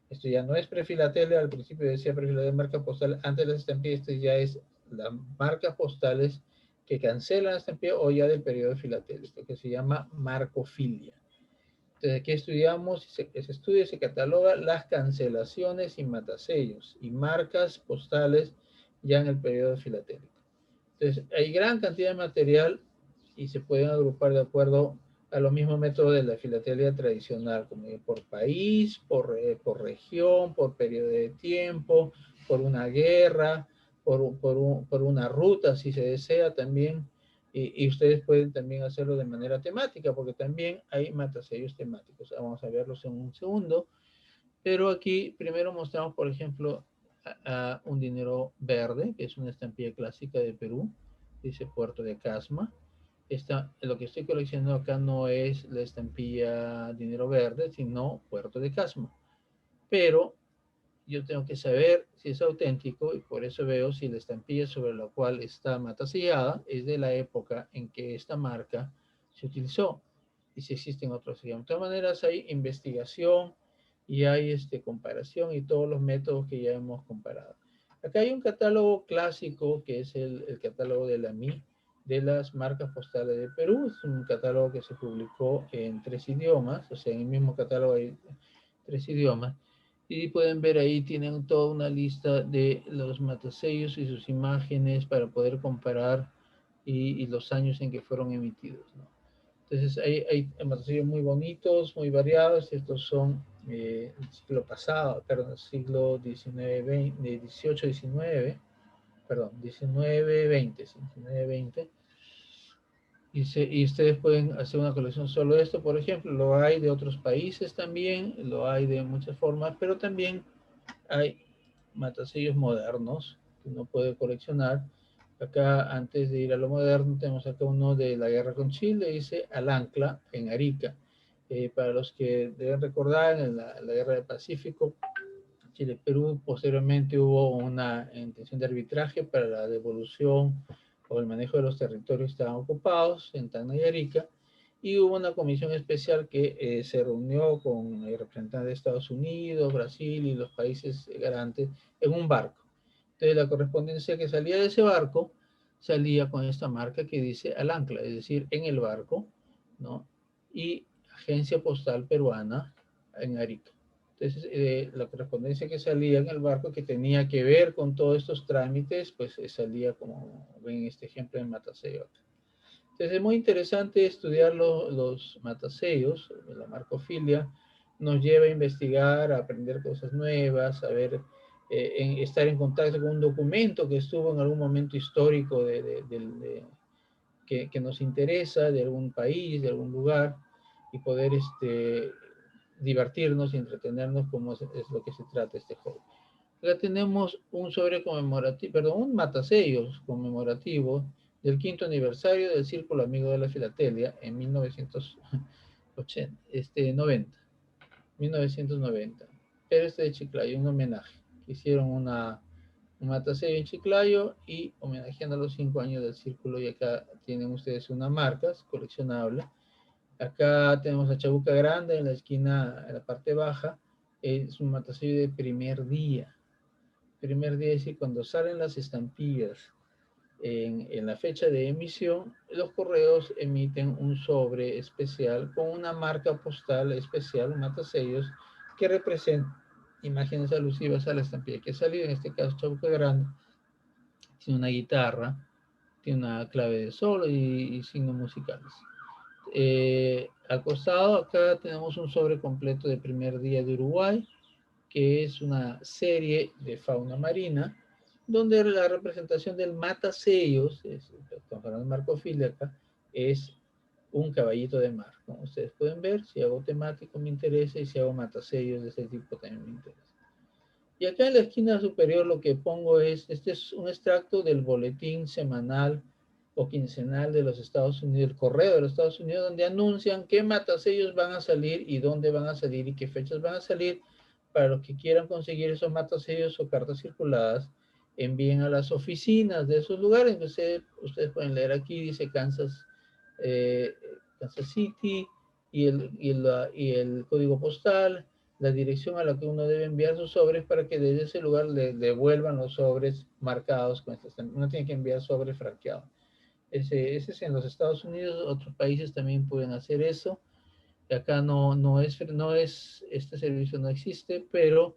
Esto ya no es prefilatelia, al principio decía prefilatelia de marca postal, antes de las estampillas, esto ya es las marcas postales que cancelan la estampilla o ya del periodo de filatelia, esto que se llama marcofilia. Entonces aquí estudiamos, se estudia y se cataloga las cancelaciones y matasellos y marcas postales ya en el periodo filatélico. Entonces hay gran cantidad de material y se pueden agrupar de acuerdo a los mismos métodos de la filatelia tradicional, como por país, por región, por periodo de tiempo, por una guerra, por una ruta, si se desea también. Y ustedes pueden también hacerlo de manera temática, porque también hay matasellos temáticos. Vamos a verlos en un segundo. Pero aquí primero mostramos, por ejemplo, a un dinero verde, que es una estampilla clásica de Perú, dice Puerto de Casma. Lo que estoy coleccionando acá no es la estampilla dinero verde, sino Puerto de Casma. Pero yo tengo que saber si es auténtico, y por eso veo si la estampilla sobre la cual está matasellada es de la época en que esta marca se utilizó, y si existen otros. De todas maneras hay investigación y hay comparación y todos los métodos que ya hemos comparado. Acá hay un catálogo clásico que es el catálogo de la MI de las marcas postales de Perú. Es un catálogo que se publicó en 3 idiomas, o sea, en el mismo catálogo hay 3 idiomas. Y pueden ver ahí, tienen toda una lista de los matasellos y sus imágenes para poder comparar y los años en que fueron emitidos, ¿no? Entonces hay matasellos muy bonitos, muy variados. Estos son del siglo pasado, perdón, siglo XIX, 18, 19, perdón, 19, 20, 19, 20. Y ustedes pueden hacer una colección solo de esto, por ejemplo. Lo hay de otros países también, lo hay de muchas formas, pero también hay matasellos modernos que uno puede coleccionar. Acá, antes de ir a lo moderno, tenemos acá uno de la guerra con Chile, dice Al Ancla, en Arica. Para los que deben recordar, en la guerra del Pacífico, Chile-Perú, posteriormente hubo una intención de arbitraje para la devolución o el manejo de los territorios que estaban ocupados en Tacna y Arica, y hubo una comisión especial que se reunió con el representante de Estados Unidos, Brasil y los países garantes en un barco. Entonces la correspondencia que salía de ese barco salía con esta marca que dice Al Ancla, es decir, en el barco, ¿no? Y Agencia Postal Peruana en Arica. Entonces, la correspondencia que salía en el barco que tenía que ver con todos estos trámites, pues salía como ven en este ejemplo en matasello. Entonces, es muy interesante estudiar los matasellos, la marcofilia, nos lleva a investigar, a aprender cosas nuevas, a ver, estar en contacto con un documento que estuvo en algún momento histórico que nos interesa, de algún país, de algún lugar, y poder divertirnos y entretenernos como es lo que se trata este hobby. Acá tenemos un sobre conmemorativo, perdón, un matasellos conmemorativo del 5º aniversario del Círculo Amigo de la Filatelia en 1990. Pero este de Chiclayo, un homenaje. Hicieron un matasello en Chiclayo y homenajeando los 5 años del Círculo, y acá tienen ustedes una marca coleccionable. Acá tenemos a Chabuca Grande en la esquina, en la parte baja. Es un matasello de primer día. Primer día es decir, cuando salen las estampillas en la fecha de emisión, los correos emiten un sobre especial con una marca postal especial, un matasellos, que representa imágenes alusivas a la estampilla que ha salido, en este caso Chabuca Grande. Tiene una guitarra, tiene una clave de sol y signos musicales. Al costado acá tenemos un sobre completo de primer día de Uruguay, que es una serie de fauna marina, donde la representación del matasellos, estamos hablando de marcofilia acá, es un caballito de mar. Como ustedes pueden ver, si hago temático me interesa, y si hago matasellos de este tipo también me interesa. Y acá en la esquina superior lo que pongo este es un extracto del boletín semanal o quincenal de los Estados Unidos, el correo de los Estados Unidos, donde anuncian qué matasellos van a salir y dónde van a salir y qué fechas van a salir. Para los que quieran conseguir esos matasellos o cartas circuladas, envíen a las oficinas de esos lugares. Entonces, ustedes pueden leer aquí, dice Kansas City y el código postal, la dirección a la que uno debe enviar sus sobres para que desde ese lugar le devuelvan los sobres marcados con estas. Uno tiene que enviar sobres franqueados. Ese es en los Estados Unidos, otros países también pueden hacer eso. Acá este servicio no existe, pero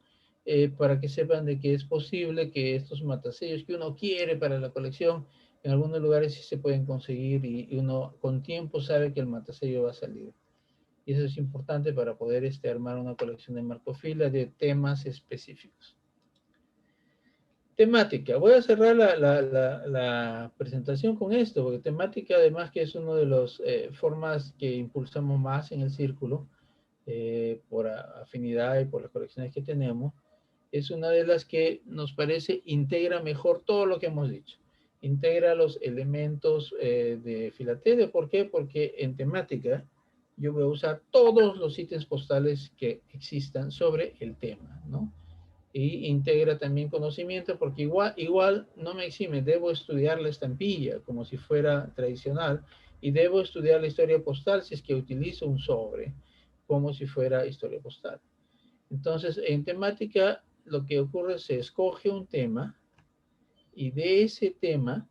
para que sepan de que es posible que estos matasellos que uno quiere para la colección, en algunos lugares sí se pueden conseguir y uno con tiempo sabe que el matasello va a salir. Y eso es importante para poder armar una colección de marcofilia de temas específicos. Temática. Voy a cerrar la presentación con esto, porque temática además que es una de las formas que impulsamos más en el círculo, por afinidad y por las colecciones que tenemos, es una de las que nos parece integra mejor todo lo que hemos dicho. Integra los elementos de filatelia. ¿Por qué? Porque en temática yo voy a usar todos los ítems postales que existan sobre el tema, ¿no? Y integra también conocimiento, porque igual no me exime, debo estudiar la estampilla como si fuera tradicional, y debo estudiar la historia postal si es que utilizo un sobre, como si fuera historia postal. Entonces, en temática, lo que ocurre es que se escoge un tema, y de ese tema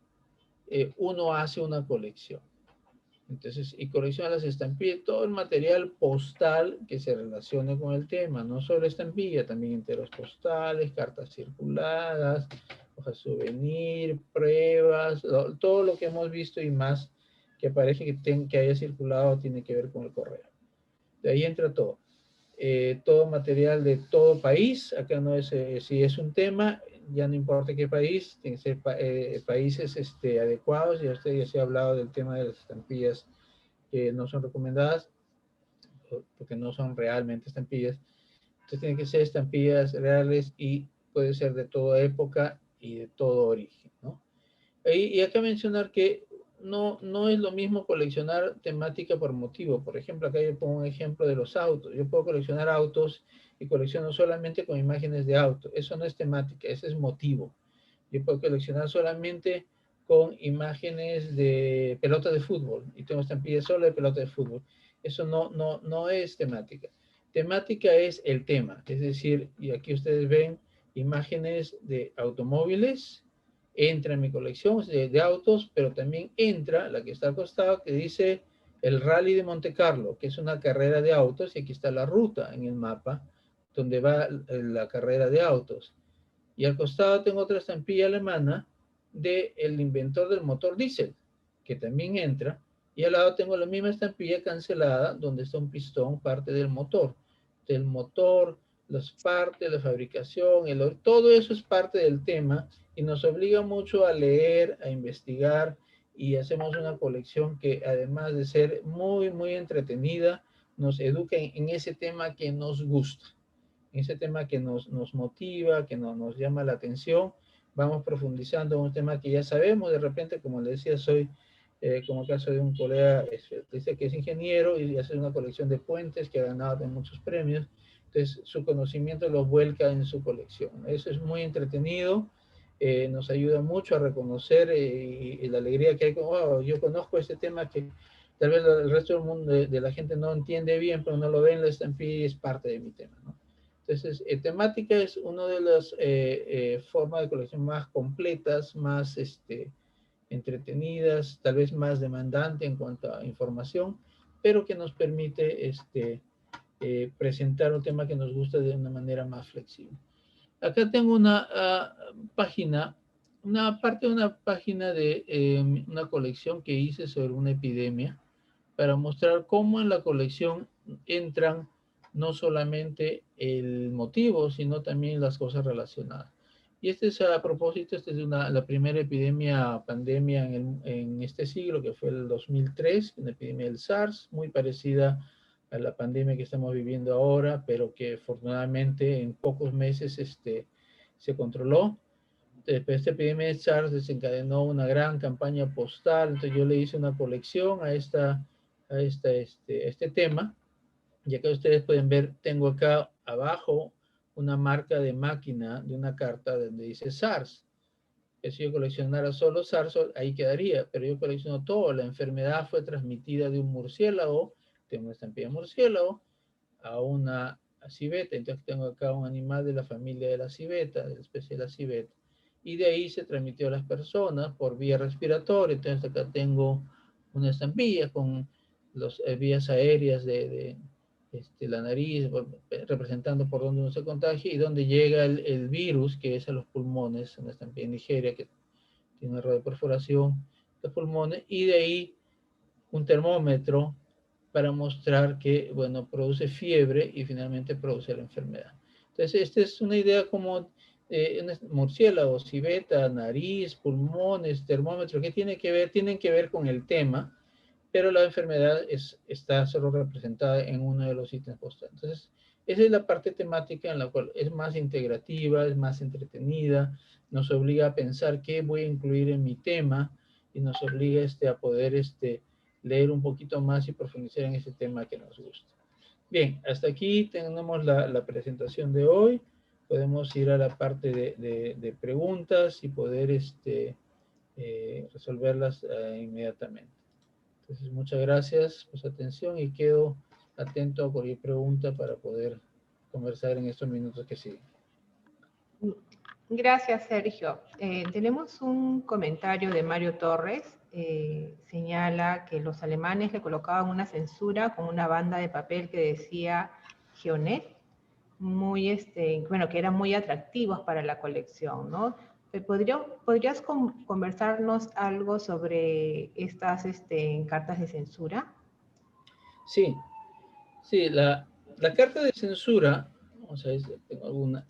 uno hace una colección. Entonces, y colecciona las estampillas, todo el material postal que se relacione con el tema, no solo estampilla, también enteros postales, cartas circuladas, hojas souvenir, pruebas, todo lo que hemos visto y más que parece que haya circulado tiene que ver con el correo. De ahí entra todo. Todo material de todo país, acá no es, si es un tema, ya no importa qué país, tiene que ser países adecuados. Ya usted ya se ha hablado del tema de las estampillas que no son recomendadas, porque no son realmente estampillas. Entonces tienen que ser estampillas reales y puede ser de toda época y de todo origen, ¿no? Y acá mencionar que no es lo mismo coleccionar temática por motivo. Por ejemplo, acá yo pongo un ejemplo de los autos. Yo puedo coleccionar autos y colecciono solamente con imágenes de auto. Eso no es temática, ese es motivo. Yo puedo coleccionar solamente con imágenes de pelota de fútbol y tengo estampillas solo de pelota de fútbol. Eso no es temática. Temática es el tema, es decir, y aquí ustedes ven imágenes de automóviles, entra en mi colección de autos, pero también entra la que está al costado que dice el Rally de Monte Carlo, que es una carrera de autos, y aquí está la ruta en el mapa, donde va la carrera de autos. Y al costado tengo otra estampilla alemana del inventor del motor diésel, que también entra. Y al lado tengo la misma estampilla cancelada, donde está un pistón, parte del motor. Del motor, las partes, la fabricación, todo eso es parte del tema y nos obliga mucho a leer, a investigar, y hacemos una colección que, además de ser muy, muy entretenida, nos educa en ese tema que nos gusta, en ese tema que nos motiva, que nos llama la atención. Vamos profundizando en un tema que ya sabemos. De repente, como le decía, soy, como el caso de un colega, dice que es ingeniero y hace una colección de puentes que ha ganado muchos premios. Entonces, su conocimiento lo vuelca en su colección. Eso es muy entretenido. Nos ayuda mucho a reconocer y la alegría que hay. Oh, yo conozco este tema que tal vez el resto del mundo, de la gente no entiende bien, pero no lo ven en la estampilla y es parte de mi tema, ¿no? Entonces, temática es una de las formas de colección más completas, más entretenidas, tal vez más demandante en cuanto a información, pero que nos permite presentar un tema que nos gusta de una manera más flexible. Acá tengo una página, una parte de una página de una colección que hice sobre una epidemia, para mostrar cómo en la colección entran no solamente el motivo, sino también las cosas relacionadas. Y este es a propósito, esta es la primera pandemia en este siglo, que fue el 2003, una epidemia del SARS, muy parecida a la pandemia que estamos viviendo ahora, pero que afortunadamente en pocos meses se controló. Después de esta epidemia de SARS desencadenó una gran campaña postal. Entonces yo le hice una colección a este tema. Y acá ustedes pueden ver, tengo acá abajo una marca de máquina de una carta donde dice SARS. Que si yo coleccionara solo SARS, ahí quedaría, pero yo colecciono todo. La enfermedad fue transmitida de un murciélago, tengo una estampilla de murciélago, a una civeta. Entonces tengo acá un animal de la familia de la civeta, de la especie de la civeta. Y de ahí se transmitió a las personas por vía respiratoria. Entonces acá tengo una estampilla con las vías aéreas de la nariz, representando por dónde uno se contagia y dónde llega el virus, que es a los pulmones, una estampilla en Nigeria que tiene una rueda de perforación de pulmones, y de ahí un termómetro para mostrar que, bueno, produce fiebre y finalmente produce la enfermedad. Entonces, esta es una idea como murciélago, civeta, nariz, pulmones, termómetro, ¿qué tiene que ver? Tienen que ver con el tema, pero la enfermedad está solo representada en uno de los ítems postales. Entonces, esa es la parte temática en la cual es más integrativa, es más entretenida, nos obliga a pensar qué voy a incluir en mi tema y nos obliga a poder leer un poquito más y profundizar en ese tema que nos gusta. Bien, hasta aquí tenemos la presentación de hoy. Podemos ir a la parte de preguntas y poder resolverlas inmediatamente. Entonces, muchas gracias por su atención y quedo atento a cualquier pregunta para poder conversar en estos minutos que siguen. Gracias, Sergio. Tenemos un comentario de Mario Torres. Señala que los alemanes le colocaban una censura con una banda de papel que decía Geonet, bueno, que eran muy atractivos para la colección, ¿no? ¿Podrías conversarnos algo sobre estas cartas de censura? Sí, sí, la carta de censura, vamos a ver si tengo alguna,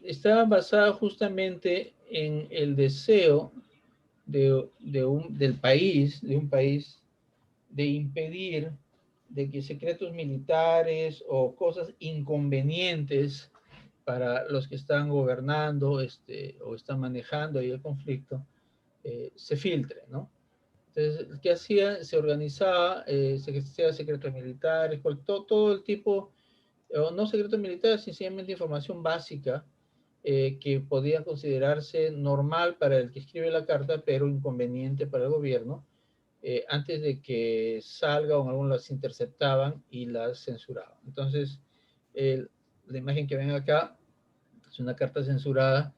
está basada justamente en el deseo de un país, de impedir de que secretos militares o cosas inconvenientes para los que están gobernando o están manejando ahí el conflicto, se filtre, ¿no? Entonces, ¿qué hacía? Se organizaba, sea secretos militares, todo el tipo, o no secretos militares, sencillamente información básica que podía considerarse normal para el que escribe la carta, pero inconveniente para el gobierno, antes de que salga o algunos las interceptaban y las censuraban. Entonces, la imagen que ven acá es una carta censurada.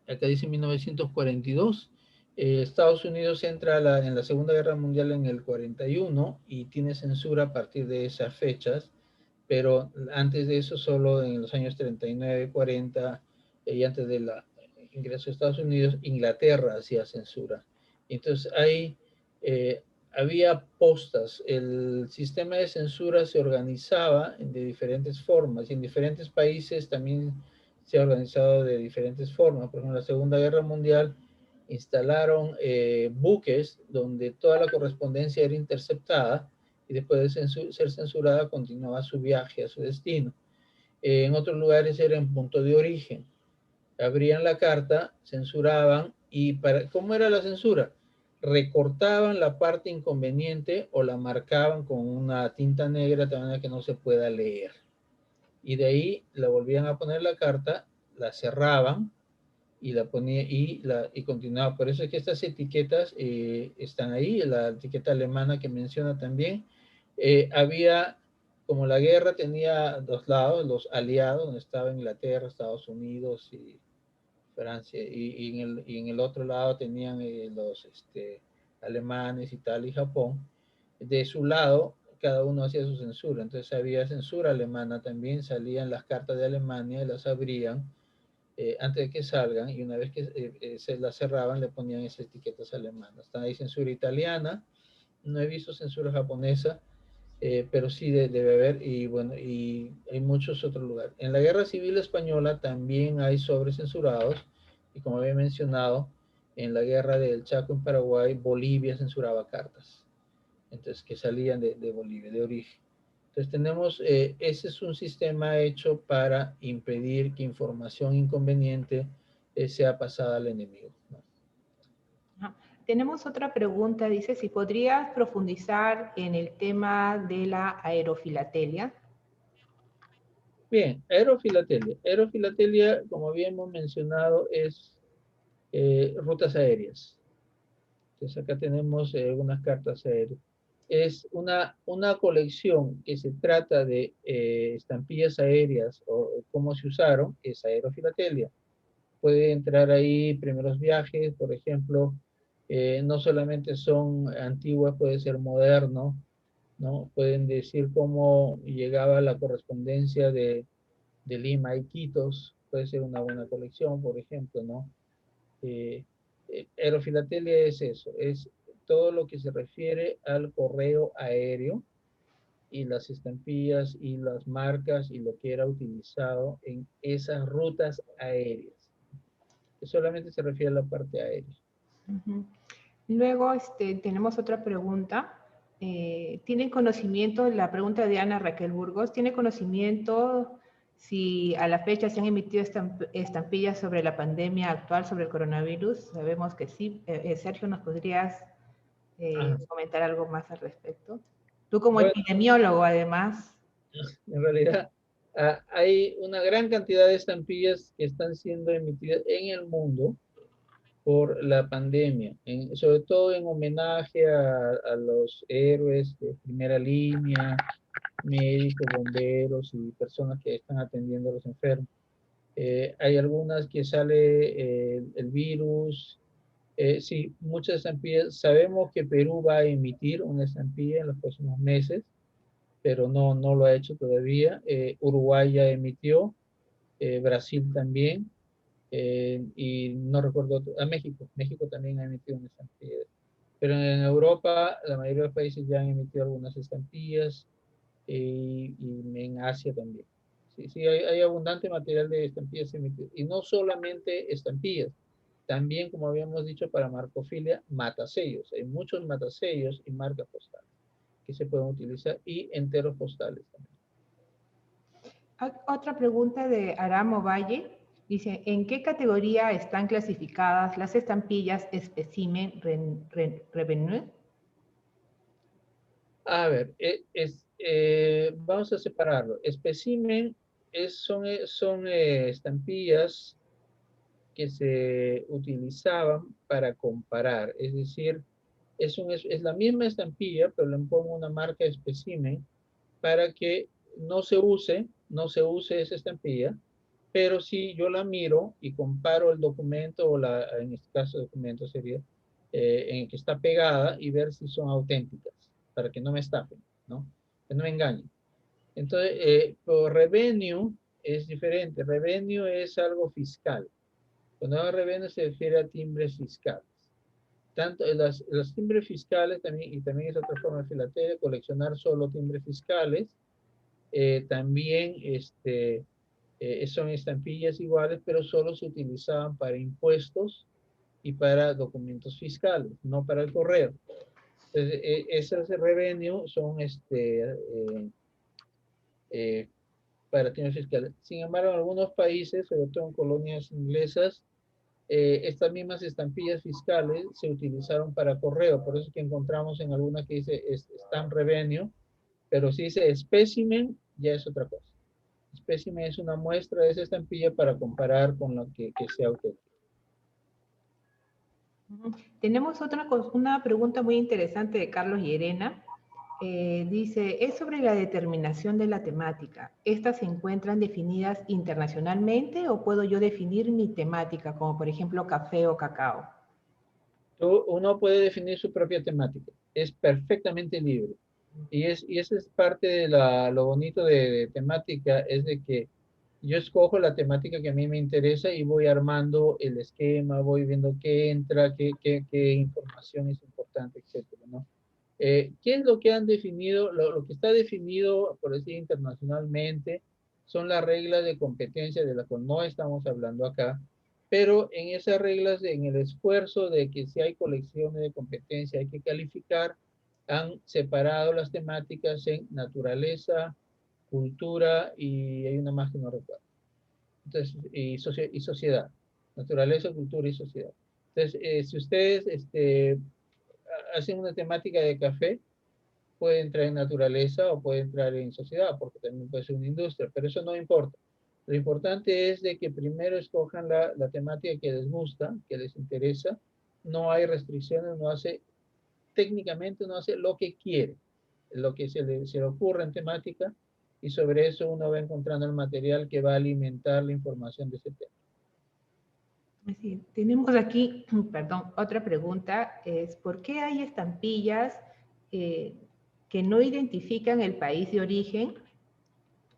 Acá dice 1942. Estados Unidos entra en la Segunda Guerra Mundial en el 41 y tiene censura a partir de esas fechas pero antes de eso, solo en los años 39, 40, y antes del ingreso de Estados Unidos, Inglaterra hacía censura. Entonces ahí había postas, el sistema de censura se organizaba de diferentes formas, y en diferentes países también se ha organizado de diferentes formas. Por ejemplo, en la Segunda Guerra Mundial instalaron buques donde toda la correspondencia era interceptada, y después de ser censurada continuaba su viaje a su destino. En otros lugares era en punto de origen. Abrían la carta, censuraban, y ¿cómo era la censura? Recortaban la parte inconveniente o la marcaban con una tinta negra de manera que no se pueda leer. Y de ahí la volvían a poner la carta, la cerraban y la ponía y continuaba. Por eso es que estas etiquetas están ahí. La etiqueta alemana que menciona también. Había, como la guerra tenía dos lados, los aliados, donde estaba Inglaterra, Estados Unidos y Francia, y en el otro lado tenían los alemanes, Italia y Japón. De su lado, cada uno hacía su censura. Entonces había censura alemana también, salían las cartas de Alemania y las abrían antes de que salgan, y una vez que se las cerraban le ponían esas etiquetas alemanas. Está ahí censura italiana, no he visto censura japonesa, pero sí debe haber, y bueno, y hay muchos otros lugares. En la Guerra Civil Española también hay sobrecensurados, y como había mencionado, en la Guerra del Chaco en Paraguay, Bolivia censuraba cartas, entonces que salían de Bolivia, de origen. Entonces tenemos, ese es un sistema hecho para impedir que información inconveniente sea pasada al enemigo, ¿no? Tenemos otra pregunta, dice, si podrías profundizar en el tema de la aerofilatelia. Bien, aerofilatelia. Aerofilatelia, como habíamos mencionado, es rutas aéreas. Entonces acá tenemos unas cartas aéreas. Es una colección que se trata de estampillas aéreas o cómo se usaron, es aerofilatelia. Puede entrar ahí primeros viajes, por ejemplo, no solamente son antiguas, puede ser moderno, ¿no? Pueden decir cómo llegaba la correspondencia de Lima a Iquitos, puede ser una buena colección, por ejemplo, ¿no? Aerofilatelia es eso, es todo lo que se refiere al correo aéreo y las estampillas y las marcas y lo que era utilizado en esas rutas aéreas. Que solamente se refiere a la parte aérea. Luego tenemos otra pregunta. ¿Tienen conocimiento, la pregunta de Ana Raquel Burgos, ¿tiene conocimiento si a la fecha se han emitido estampillas sobre la pandemia actual, sobre el coronavirus? Sabemos que sí. Sergio, ¿nos podrías comentar algo más al respecto? Tú como bueno, epidemiólogo, además. En realidad, hay una gran cantidad de estampillas que están siendo emitidas en el mundo por la pandemia, sobre todo en homenaje a los héroes de primera línea, médicos, bomberos y personas que están atendiendo a los enfermos. Hay algunas que sale el virus. Sí, muchas estampillas. Sabemos que Perú va a emitir una estampilla en los próximos meses, pero no lo ha hecho todavía. Uruguay ya emitió, Brasil también. Y no recuerdo, a México también ha emitido una estampilla. Pero en Europa, la mayoría de los países ya han emitido algunas estampillas, y en Asia también. Sí, sí, hay abundante material de estampillas emitidas. Y no solamente estampillas, también, como habíamos dicho, para marcofilia, matasellos. Hay muchos matasellos y marcas postales que se pueden utilizar, y enteros postales también. Otra pregunta de Aramo Valle. Dice, ¿en qué categoría están clasificadas las estampillas espécimen revenu? A ver, vamos a separarlo. Espécimen son estampillas que se utilizaban para comparar. Es decir, es la misma estampilla, pero le pongo una marca espécimen para que no se use esa estampilla, pero si yo la miro y comparo el documento, en este caso documento sería, en que está pegada, y ver si son auténticas, para que no me estafen, ¿no? Que no me engañen. Entonces, por revenue es diferente. Revenue es algo fiscal. Cuando habla de revenue se refiere a timbres fiscales. Tanto los timbres fiscales también, y también es otra forma de filatelia, coleccionar solo timbres fiscales. También son estampillas iguales, pero solo se utilizaban para impuestos y para documentos fiscales, no para el correo. Entonces, esos revenue son para timbres fiscales. Sin embargo, en algunos países, sobre todo en colonias inglesas, estas mismas estampillas fiscales se utilizaron para correo. Por eso es que encontramos en alguna que dice stamp revenue, pero si dice specimen, ya es otra cosa. Specimen es una muestra de esa estampilla para comparar con la que sea auténtica. Tenemos una pregunta muy interesante de Carlos Llerena. Dice, es sobre la determinación de la temática. ¿Estas se encuentran definidas internacionalmente o puedo yo definir mi temática, como por ejemplo café o cacao? Uno puede definir su propia temática. Es perfectamente libre. Y esa es parte de lo bonito de temática, es de que yo escojo la temática que a mí me interesa y voy armando el esquema, voy viendo qué entra, qué información es importante, etcétera, ¿no? ¿Qué es lo que han definido? Lo que está definido, por decir internacionalmente, son las reglas de competencia de las que no estamos hablando acá, pero en esas reglas, en el esfuerzo de que si hay colecciones de competencia hay que calificar, han separado las temáticas en naturaleza, cultura y hay una más que no recuerdo. Entonces, y sociedad. Naturaleza, cultura y sociedad. Entonces, si ustedes hacen una temática de café, puede entrar en naturaleza o puede entrar en sociedad, porque también puede ser una industria, pero eso no importa. Lo importante es de que primero escojan la temática que les gusta, que les interesa. No hay restricciones, técnicamente uno hace lo que quiere, lo que se le ocurre en temática, y sobre eso uno va encontrando el material que va a alimentar la información de ese tema. Sí, tenemos aquí, perdón, otra pregunta, es ¿por qué hay estampillas que no identifican el país de origen,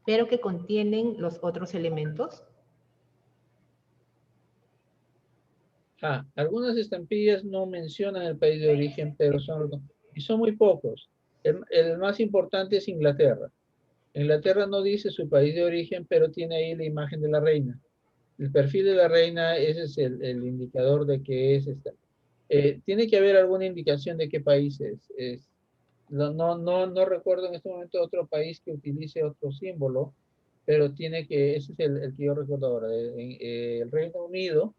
pero que contienen los otros elementos? Algunas estampillas no mencionan el país de origen, pero son muy pocos. El más importante es Inglaterra. Inglaterra no dice su país de origen, pero tiene ahí la imagen de la reina. El perfil de la reina, ese es el indicador de que es esta. Tiene que haber alguna indicación de qué país es. No recuerdo en este momento otro país que utilice otro símbolo, pero ese es el que yo recuerdo ahora. El Reino Unido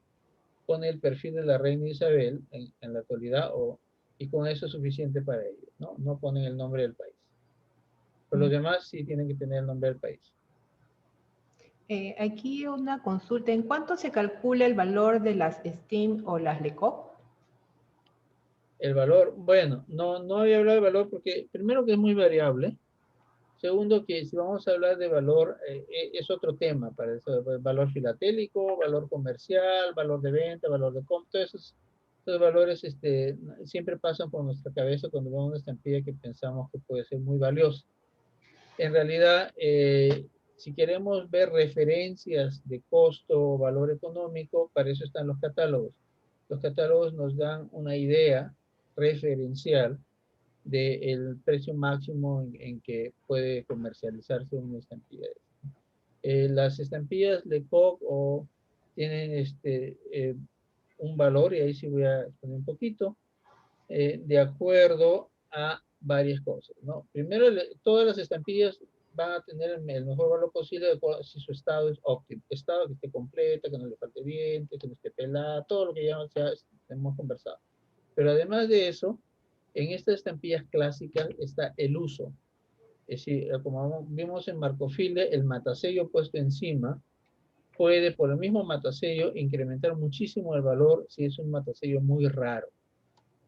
pone el perfil de la reina Isabel en la actualidad y con eso es suficiente para ellos, ¿no? No ponen el nombre del país. Pero los demás sí tienen que tener el nombre del país. Aquí una consulta, ¿en cuánto se calcula el valor de las STEAM o las LECOP? El valor, bueno, no había hablado de valor porque primero que es muy variable. Segundo, que si vamos a hablar de valor, es otro tema para eso, valor filatélico, valor comercial, valor de venta, valor de compra, todos esos valores siempre pasan por nuestra cabeza cuando vemos una estampilla que pensamos que puede ser muy valiosa. En realidad, si queremos ver referencias de costo o valor económico, para eso están los catálogos. Los catálogos nos dan una idea referencial del precio máximo en que puede comercializarse una estampilla. Las estampillas Lecoq tienen un valor, y ahí sí voy a exponer un poquito, de acuerdo a varias cosas, ¿no? Primero, todas las estampillas van a tener el mejor valor posible si su estado es óptimo. Estado que esté completa, que no le falte dientes, que no esté pelada, todo lo que ya hemos conversado. Pero además de eso, en estas estampillas clásicas está el uso. Es decir, como vimos en marcofile, el matasello puesto encima puede, por el mismo matasello, incrementar muchísimo el valor si es un matasello muy raro.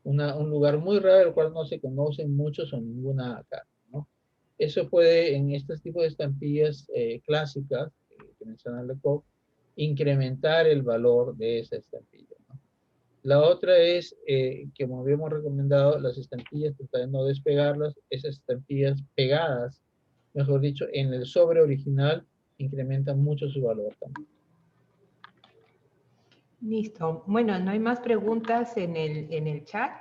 Un lugar muy raro, el cual no se conocen muchos o ninguna acá, ¿no? Eso puede, en este tipo de estampillas clásicas, que menciona Lecoq, incrementar el valor de esa estampilla, ¿no? La otra es, que como habíamos recomendado, las estampillas, tratar de no despegarlas, esas estampillas pegadas mejor dicho, en el sobre original, incrementa mucho su valor también. Listo. Bueno, no hay más preguntas en el chat.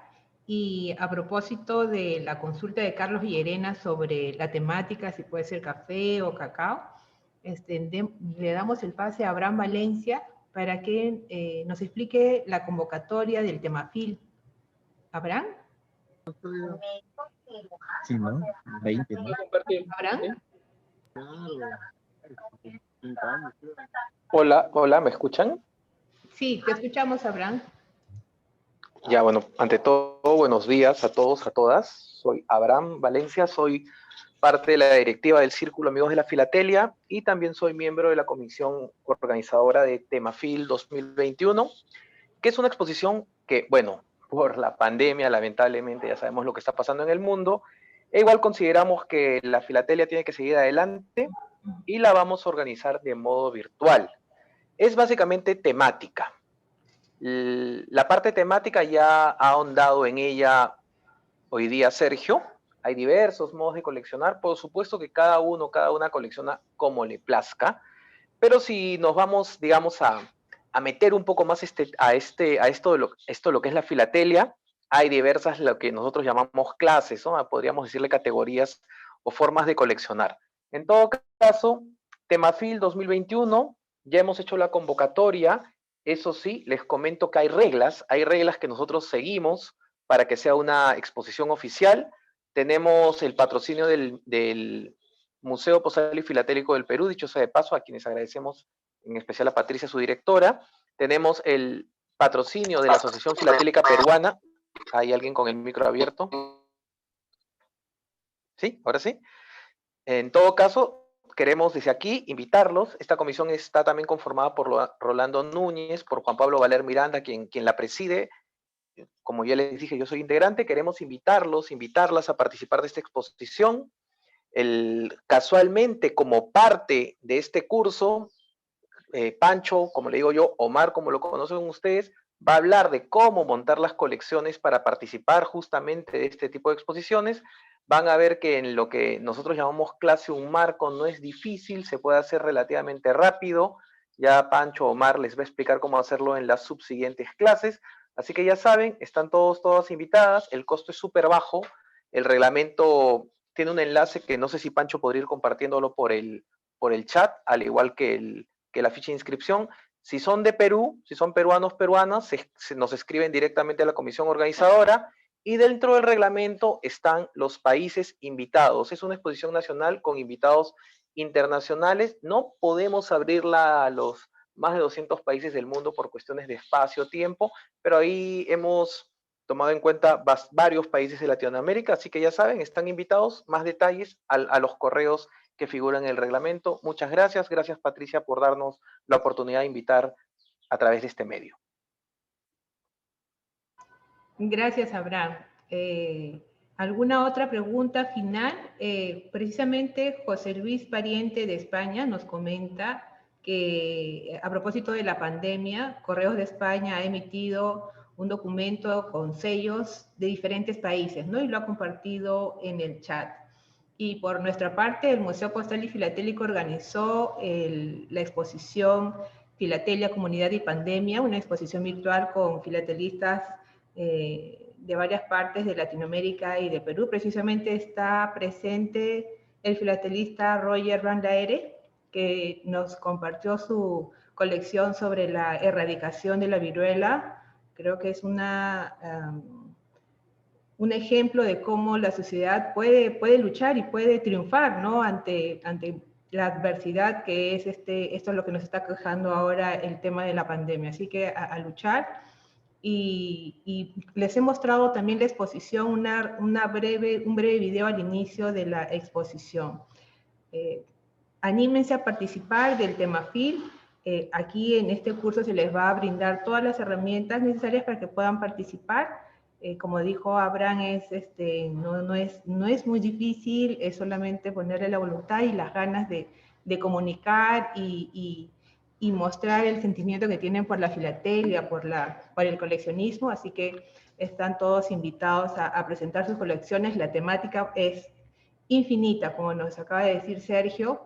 Y a propósito de la consulta de Carlos Villarena sobre la temática, si puede ser café o cacao, le damos el pase a Abraham Valencia para que nos explique la convocatoria del Temafil. ¿Abraham? Sí, ¿no? 20, ¿no? ¿Puedo compartir? ¿Abraham? Hola, hola, ¿me escuchan? Sí, te escuchamos, Abraham. Ya, bueno, ante todo, buenos días a todos, a todas. Soy Abraham Valencia, soy parte de la directiva del Círculo Amigos de la Filatelia y también soy miembro de la comisión organizadora de Temafil 2021, que es una exposición que, bueno, por la pandemia, lamentablemente, ya sabemos lo que está pasando en el mundo, e igual consideramos que la filatelia tiene que seguir adelante y la vamos a organizar de modo virtual. Es básicamente temática. La parte temática ya ha ahondado en ella hoy día Sergio. Hay diversos modos de coleccionar. Por supuesto que cada una colecciona como le plazca. Pero si nos vamos, digamos, a meter un poco más a esto de lo que es la filatelia, hay diversas, lo que nosotros llamamos clases, ¿no? Podríamos decirle categorías o formas de coleccionar. En todo caso, Temafil 2021, ya hemos hecho la convocatoria. Eso sí, les comento que hay reglas que nosotros seguimos para que sea una exposición oficial. Tenemos el patrocinio del Museo Postal y Filatélico del Perú, dicho sea de paso, a quienes agradecemos, en especial a Patricia, su directora. Tenemos el patrocinio de la Asociación Filatélica Peruana. ¿Hay alguien con el micro abierto? ¿Sí? ¿Ahora sí? En todo caso, queremos desde aquí invitarlos. Esta comisión está también conformada por Rolando Núñez, por Juan Pablo Valer Miranda, quien la preside. Como ya les dije, yo soy integrante. Queremos invitarlas a participar de esta exposición. Casualmente, como parte de este curso, Pancho, como le digo yo, Omar, como lo conocen ustedes, va a hablar de cómo montar las colecciones para participar justamente de este tipo de exposiciones. Van a ver que en lo que nosotros llamamos clase un marco no es difícil, se puede hacer relativamente rápido. Ya Pancho, Omar les va a explicar cómo hacerlo en las subsiguientes clases. Así que ya saben, están todas invitadas, el costo es súper bajo, el reglamento tiene un enlace que no sé si Pancho podría ir compartiéndolo por el chat, al igual que la ficha de inscripción. Si son de Perú, si son peruanos, peruanas, nos escriben directamente a la comisión organizadora y dentro del reglamento están los países invitados. Es una exposición nacional con invitados internacionales. No podemos abrirla a los más de 200 países del mundo por cuestiones de espacio-tiempo, pero ahí hemos tomado en cuenta varios países de Latinoamérica, así que ya saben, están invitados. Más detalles a los correos que figuran en el reglamento. Muchas gracias. Gracias, Patricia, por darnos la oportunidad de invitar a través de este medio. Gracias, Abraham. ¿Alguna otra pregunta final? Precisamente José Luis Pariente de España nos comenta que a propósito de la pandemia, Correos de España ha emitido un documento con sellos de diferentes países, ¿no? Y lo ha compartido en el chat. Y por nuestra parte, el Museo Postal y Filatélico organizó la exposición Filatelia, Comunidad y Pandemia, una exposición virtual con filatelistas de varias partes de Latinoamérica y de Perú. Precisamente está presente el filatelista Roger Van Laere, que nos compartió su colección sobre la erradicación de la viruela. Creo que es un ejemplo de cómo la sociedad puede luchar y puede triunfar, ¿no? ante la adversidad que es esto es lo que nos está quejando ahora el tema de la pandemia. Así que a luchar. Y les he mostrado también la exposición, un breve video al inicio de la exposición. Anímense a participar del Temafil. Aquí en este curso se les va a brindar todas las herramientas necesarias para que puedan participar. Como dijo Abraham, no es muy difícil, es solamente ponerle la voluntad y las ganas de comunicar y mostrar el sentimiento que tienen por la filatelia, por el coleccionismo. Así que están todos invitados a presentar sus colecciones. La temática es infinita, como nos acaba de decir Sergio.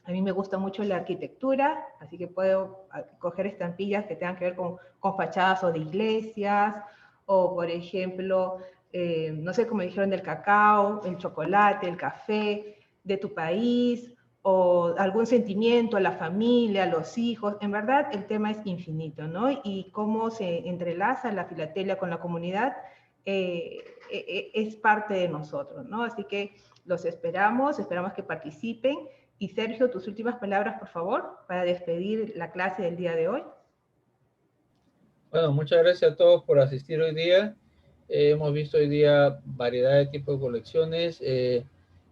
A mí me gusta mucho la arquitectura, así que puedo coger estampillas que tengan que ver con fachadas o de iglesias, o por ejemplo, no sé, como dijeron, del cacao, el chocolate, el café, de tu país, o algún sentimiento, la familia, los hijos. En verdad, el tema es infinito, ¿no? Y cómo se entrelaza la filatelia con la comunidad es parte de nosotros, ¿no? Así que los esperamos que participen. Y Sergio, tus últimas palabras, por favor, para despedir la clase del día de hoy. Bueno, muchas gracias a todos por asistir hoy día. Hemos visto hoy día variedad de tipos de colecciones.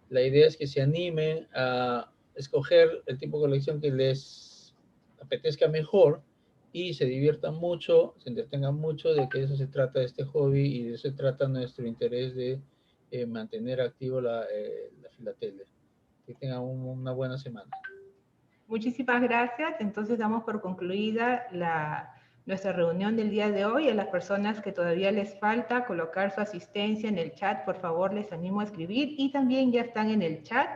La idea es que se animen a escoger el tipo de colección que les apetezca mejor y se diviertan mucho, se entretengan mucho, de que eso se trata de este hobby y de eso se trata nuestro interés de mantener activo la filatelia. Que tengan una buena semana. Muchísimas gracias. Entonces damos por concluida nuestra reunión del día de hoy. A las personas que todavía les falta colocar su asistencia en el chat, por favor, les animo a escribir. Y también ya están en el chat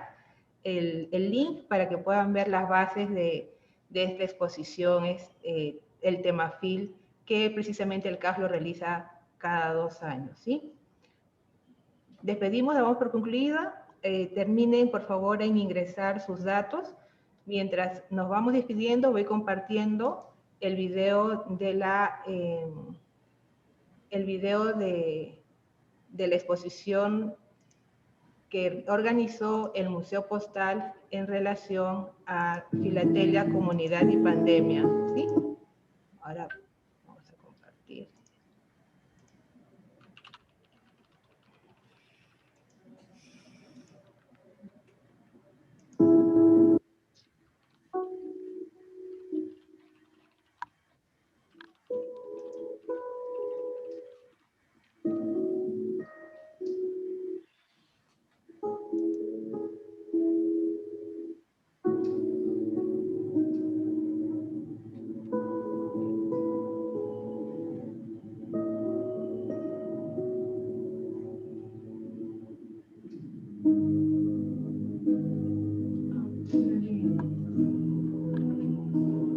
el link para que puedan ver las bases de esta exposición, el tema FIL, que precisamente el CAF lo realiza cada 2 años, ¿sí? Despedimos, damos por concluida. Terminen, por favor, en ingresar sus datos. Mientras nos vamos despidiendo, voy compartiendo el video de la exposición que organizó el Museo Postal en relación a filatelia, comunidad y pandemia, ¿sí? Ahora vamos a compartir.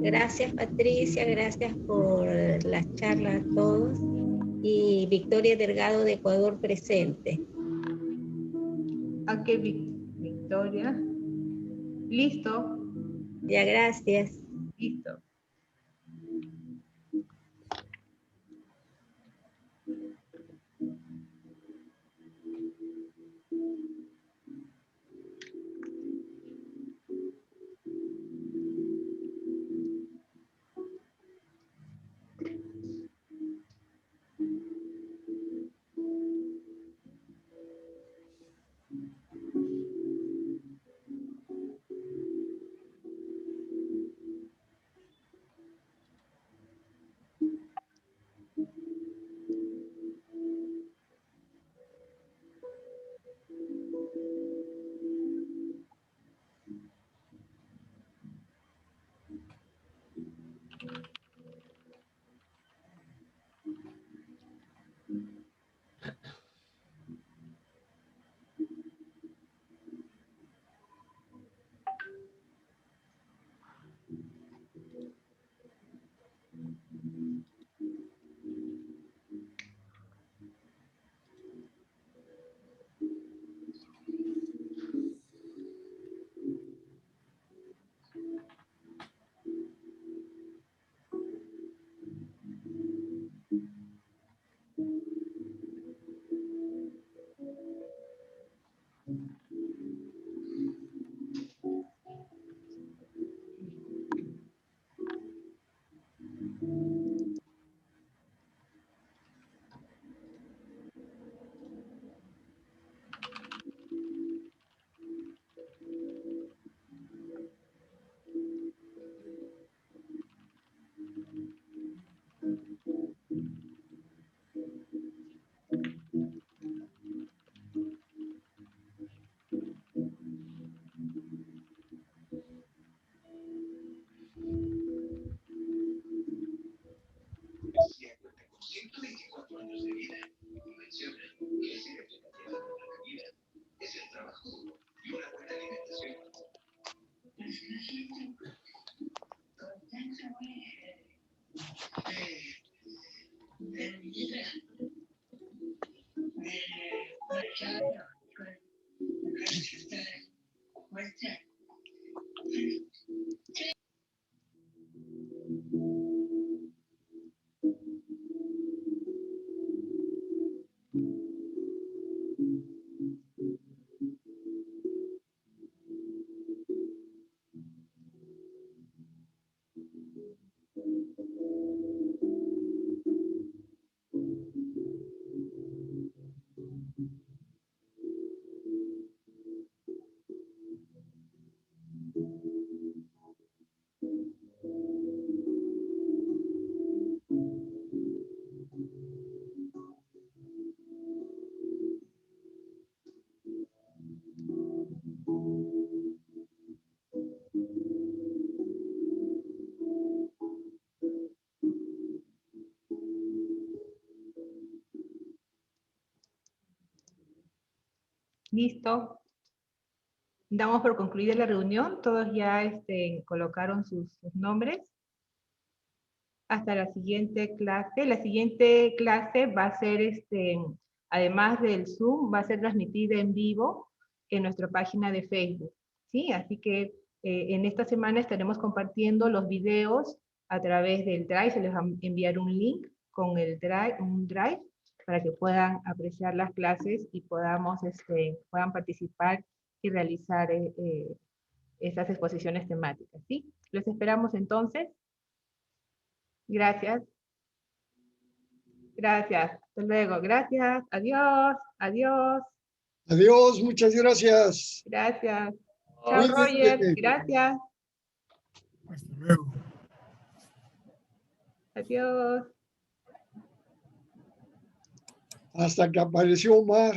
Gracias Patricia, gracias por las charlas a todos. Y Victoria Delgado de Ecuador presente. Ok, Victoria. ¿Listo? Ya, gracias. Listo. Listo. Damos por concluida la reunión. Todos ya colocaron sus nombres. Hasta la siguiente clase. La siguiente clase va a ser, además del Zoom, va a ser transmitida en vivo en nuestra página de Facebook. ¿Sí? Así que en esta semana estaremos compartiendo los videos a través del Drive. Se les va a enviar un link con el Drive, un Drive, para que puedan apreciar las clases y puedan participar y realizar estas exposiciones temáticas. ¿Sí? Los esperamos entonces. Gracias. Gracias. Hasta luego. Gracias. Adiós. Adiós. Adiós, muchas gracias. Gracias. Chao, Cuídense. Roger. Gracias. Hasta luego. Adiós. Hasta que apareció Omar.